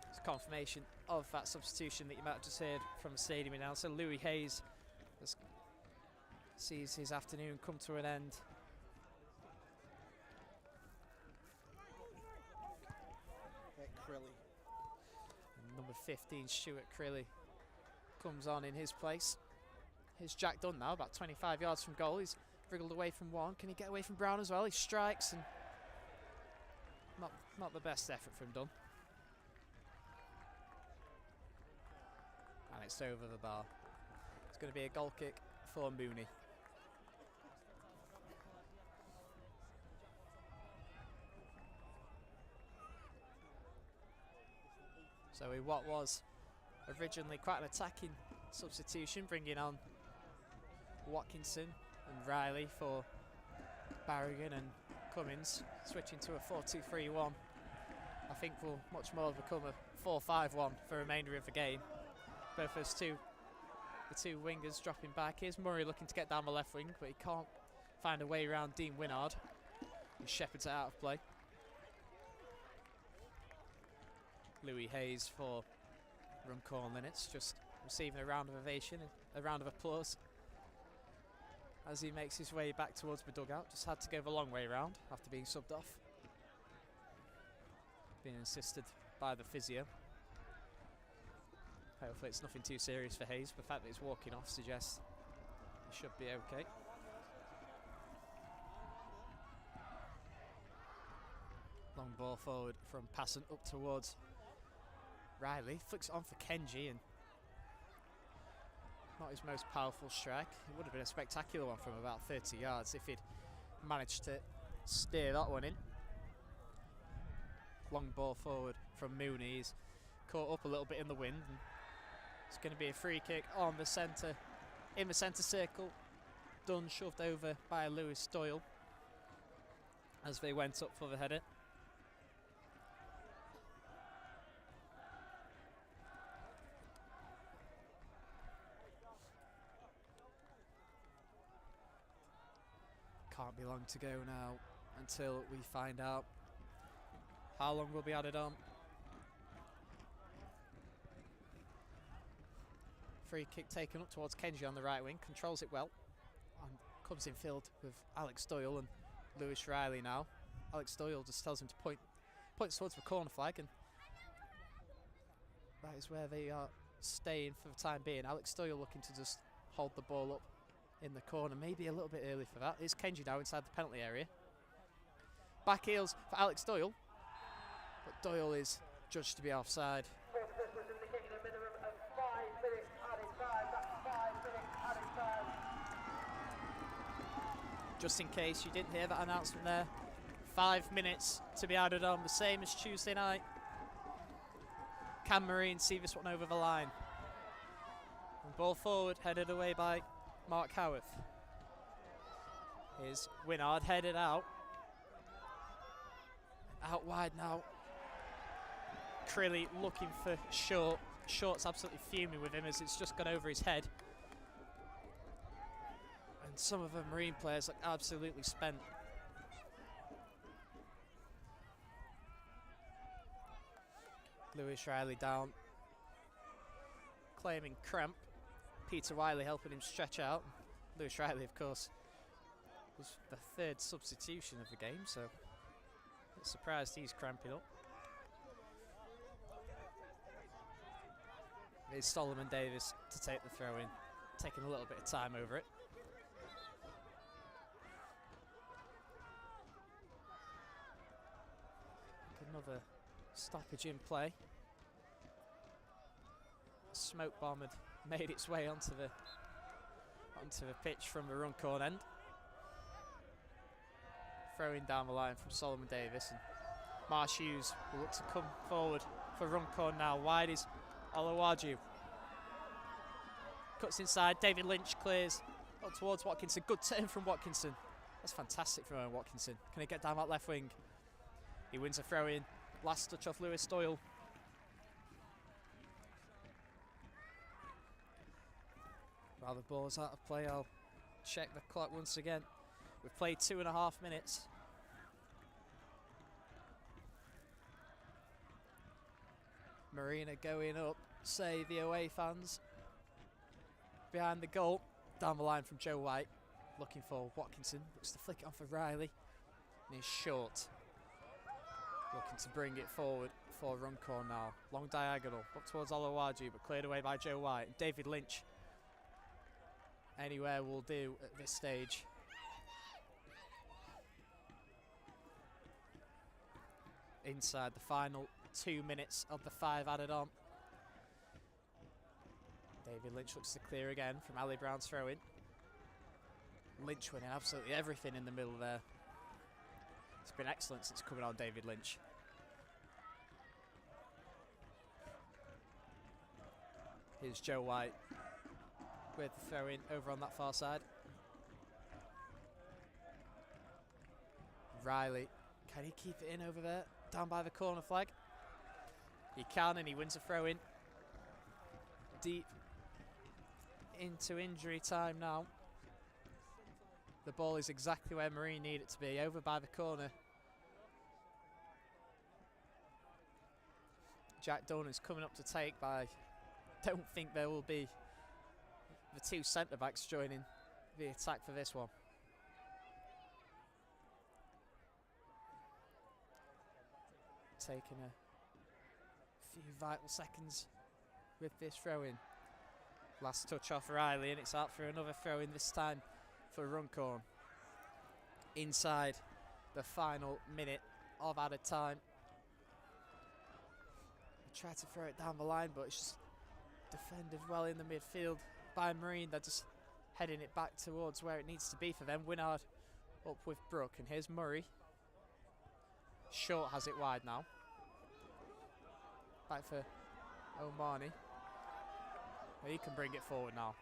Speaker 1: It's confirmation of that substitution that you might have just heard from the stadium announcer. Louis Hayes sees his afternoon come to an end. And number 15, Stuart Crilly, comes on in his place. Here's Jack Dunn now, about 25 yards from goal. He's wriggled away from one. Can he get away from Brown as well? He strikes, and not the best effort from Dunn. And it's over the bar. It's going to be a goal kick for Mooney. So what was originally quite an attacking substitution, bringing on Watkinson and Riley for Barrigan and
Speaker 2: Cummins, switching to a 4-2-3-1. I think will much more become a 4-5-1 for the remainder of the game. Both those the two wingers dropping back. Here's Murray looking to get down the left wing, but he can't find a way around Dean Winnard. He shepherds it out of play. Louis Hayes for Runcorn Linnets, just receiving a round of ovation, a round of applause as he makes his way back towards the dugout. Just had to go the long way round after being subbed off. Being assisted by the physio. Hopefully it's nothing too serious for Hayes. The fact that he's walking off suggests he should be okay. Long ball forward from Passant up towards Riley. Flicks it on for Kenji, and not his most powerful strike. It would have been a spectacular one from about 30 yards if he'd managed to steer that one in. Long ball forward from Mooney. He's caught up a little bit in the wind, and it's going to be a free kick on the centre, in the centre circle. Done, shoved over by Lewis Doyle as they went up for the header. Can't be long to go now until we find out how long will be added on. Free kick taken up towards Kenji on the right wing, controls it well, and comes in field with Alex Doyle and Lewis Riley now. Alex Doyle just tells him to points towards the corner flag, and that is where they are staying for the time being. Alex Doyle looking to just hold the ball up in the corner, maybe a little bit early for that. It's Kenji now inside the penalty area. Back heels for Alex Doyle, but Doyle is judged to be offside. Just in case you didn't hear that announcement there, 5 minutes to be added on, the same as Tuesday night. Can Marine see this one over the line? And ball forward, headed away by Mark Howarth. Here's Winnard headed out. Out wide now. Crilly looking for Short. Short's absolutely fuming with him as it's just gone over his head. And some of the Marine players look absolutely spent. Lewis Riley down, claiming cramp. Peter Wiley helping him stretch out. Lewis Riley, of course, was the third substitution of the game, so not surprised he's cramping up. It's Solomon Davis to take the throw in, taking a little bit of time over it. Another stoppage in play. Smoke bomb had made its way onto the pitch from the Runcorn end. Throwing down the line from Solomon Davis, and Marsh Hughes will look to come forward for Runcorn now. Wide is Olawaju. Cuts inside, David Lynch clears up towards Watkinson. Good turn from Watkinson. That's fantastic from Owen Watkinson. Can he get down that left wing? He wins a throw in. Last touch off Lewis Doyle. While the ball's out of play, I'll check the clock once again. We've played 2.5 minutes. Marina going up, say the away fans. Behind the goal, down the line from Joe White. Looking for Watkinson, looks to flick it on for Riley. And he's Short. Looking to bring it forward for Runcorn now. Long diagonal, up towards Olawaju, but cleared away by Joe White. David Lynch. Anywhere will do at this stage. Inside the final 2 minutes of the 5 added on. David Lynch looks to clear again from Ali Brown's throw in. Lynch winning absolutely everything in the middle there. It's been excellent since coming on David Lynch. Here's Joe White with the throw in over on that far side. Riley, can he keep it in over there? Down by the corner flag. He can, and he wins a throw in. Deep into injury time now. The ball is exactly where Marine need it to be, over by the corner. Jack Dunn is coming up to take, but I don't think there will be the two centre-backs joining the attack for this one. Taking a few vital seconds with this throw-in. Last touch off Riley, and it's out for another throw-in, this time for Runcorn. Inside the final minute of added time. Try to throw it down the line, but it's just defended well in the midfield by Marine. They're just heading it back towards where it needs to be for them. Winnard up with Brook, and here's Murray. Short has it wide now. Back for O'Marney. He can bring it forward now.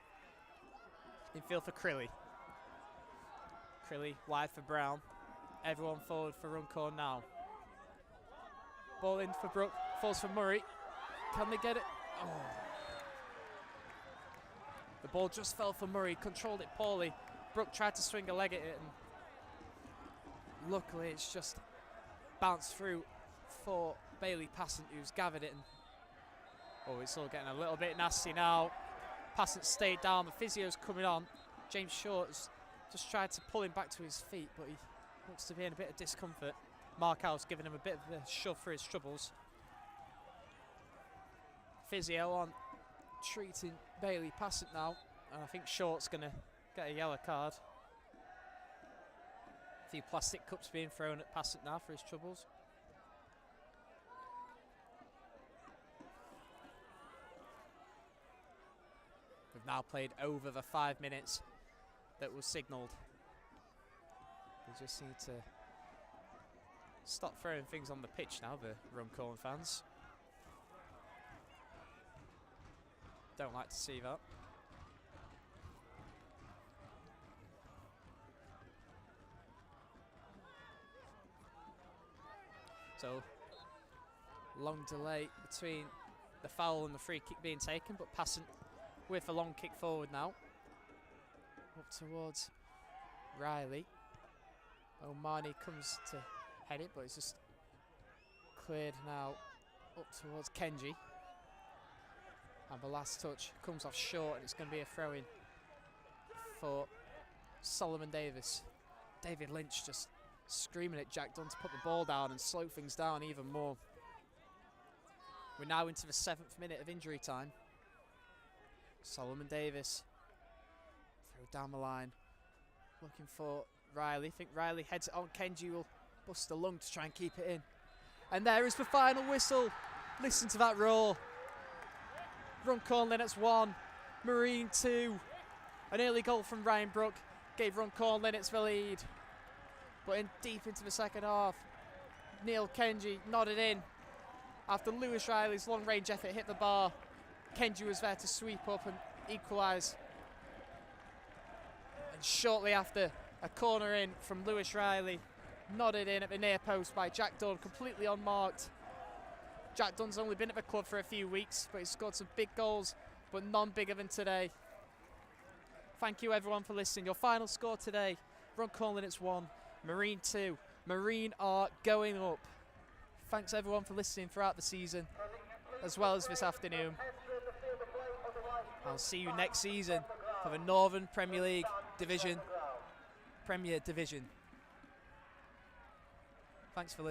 Speaker 2: Infield for Crilly. Crilly wide for Brown. Everyone forward for Runcorn now. Ball in for Brook. Falls for Murray. Can they get it? Oh. The ball just fell for Murray. Controlled it poorly. Brook tried to swing a leg at it, and luckily it's just bounced through for Bailey Passant, who's gathered it. And oh, it's all getting a little bit nasty now. Passant stayed down. The physio's coming on. James Short has just tried to pull him back to his feet, but he looks to be in a bit of discomfort. Mark House giving him a bit of a shove for his troubles. Physio on treating Bailey Passant now, and I think Short's going to get a yellow card. A few plastic cups being thrown at Passant now for his troubles. We've now played over the 5 minutes that was signalled. We just need to stop throwing things on the pitch now, the Runcorn fans. Don't like to see that. So, long delay between the foul and the free kick being taken, but Passant with a long kick forward now. Up towards Riley. O'Marney comes to head it, but it's just cleared now up towards Kenji. And the last touch comes off short, and it's going to be a throw-in for Solomon Davis. David Lynch just screaming at Jack Dunn to put the ball down and slow things down even more. We're now into the 7th minute of injury time. Solomon Davis, throw down the line, looking for Riley. I think Riley heads it on. Kenji will bust a lung to try and keep it in. And there is the final whistle. Listen to that roar. Runcorn Linnets 1, Marine 2. An early goal from Ryan Brook gave Runcorn Linnets the lead. But in deep into the second half, Neil Kenji nodded in. After Lewis Riley's long range effort hit the bar, Kenji was there to sweep up and equalise. And shortly after, a corner in from Lewis Riley, nodded in at the near post by Jack Dunn, completely unmarked. Jack Dunn's only been at the club for a few weeks, but he's scored some big goals, but none bigger than today. Thank you everyone for listening. Your final score today, Runcorn Linnets 1, Marine 2. Marine are going up. Thanks everyone for listening throughout the season, as well as this afternoon. I'll see you next season for the Northern Premier League Division, Premier Division. Thanks for listening.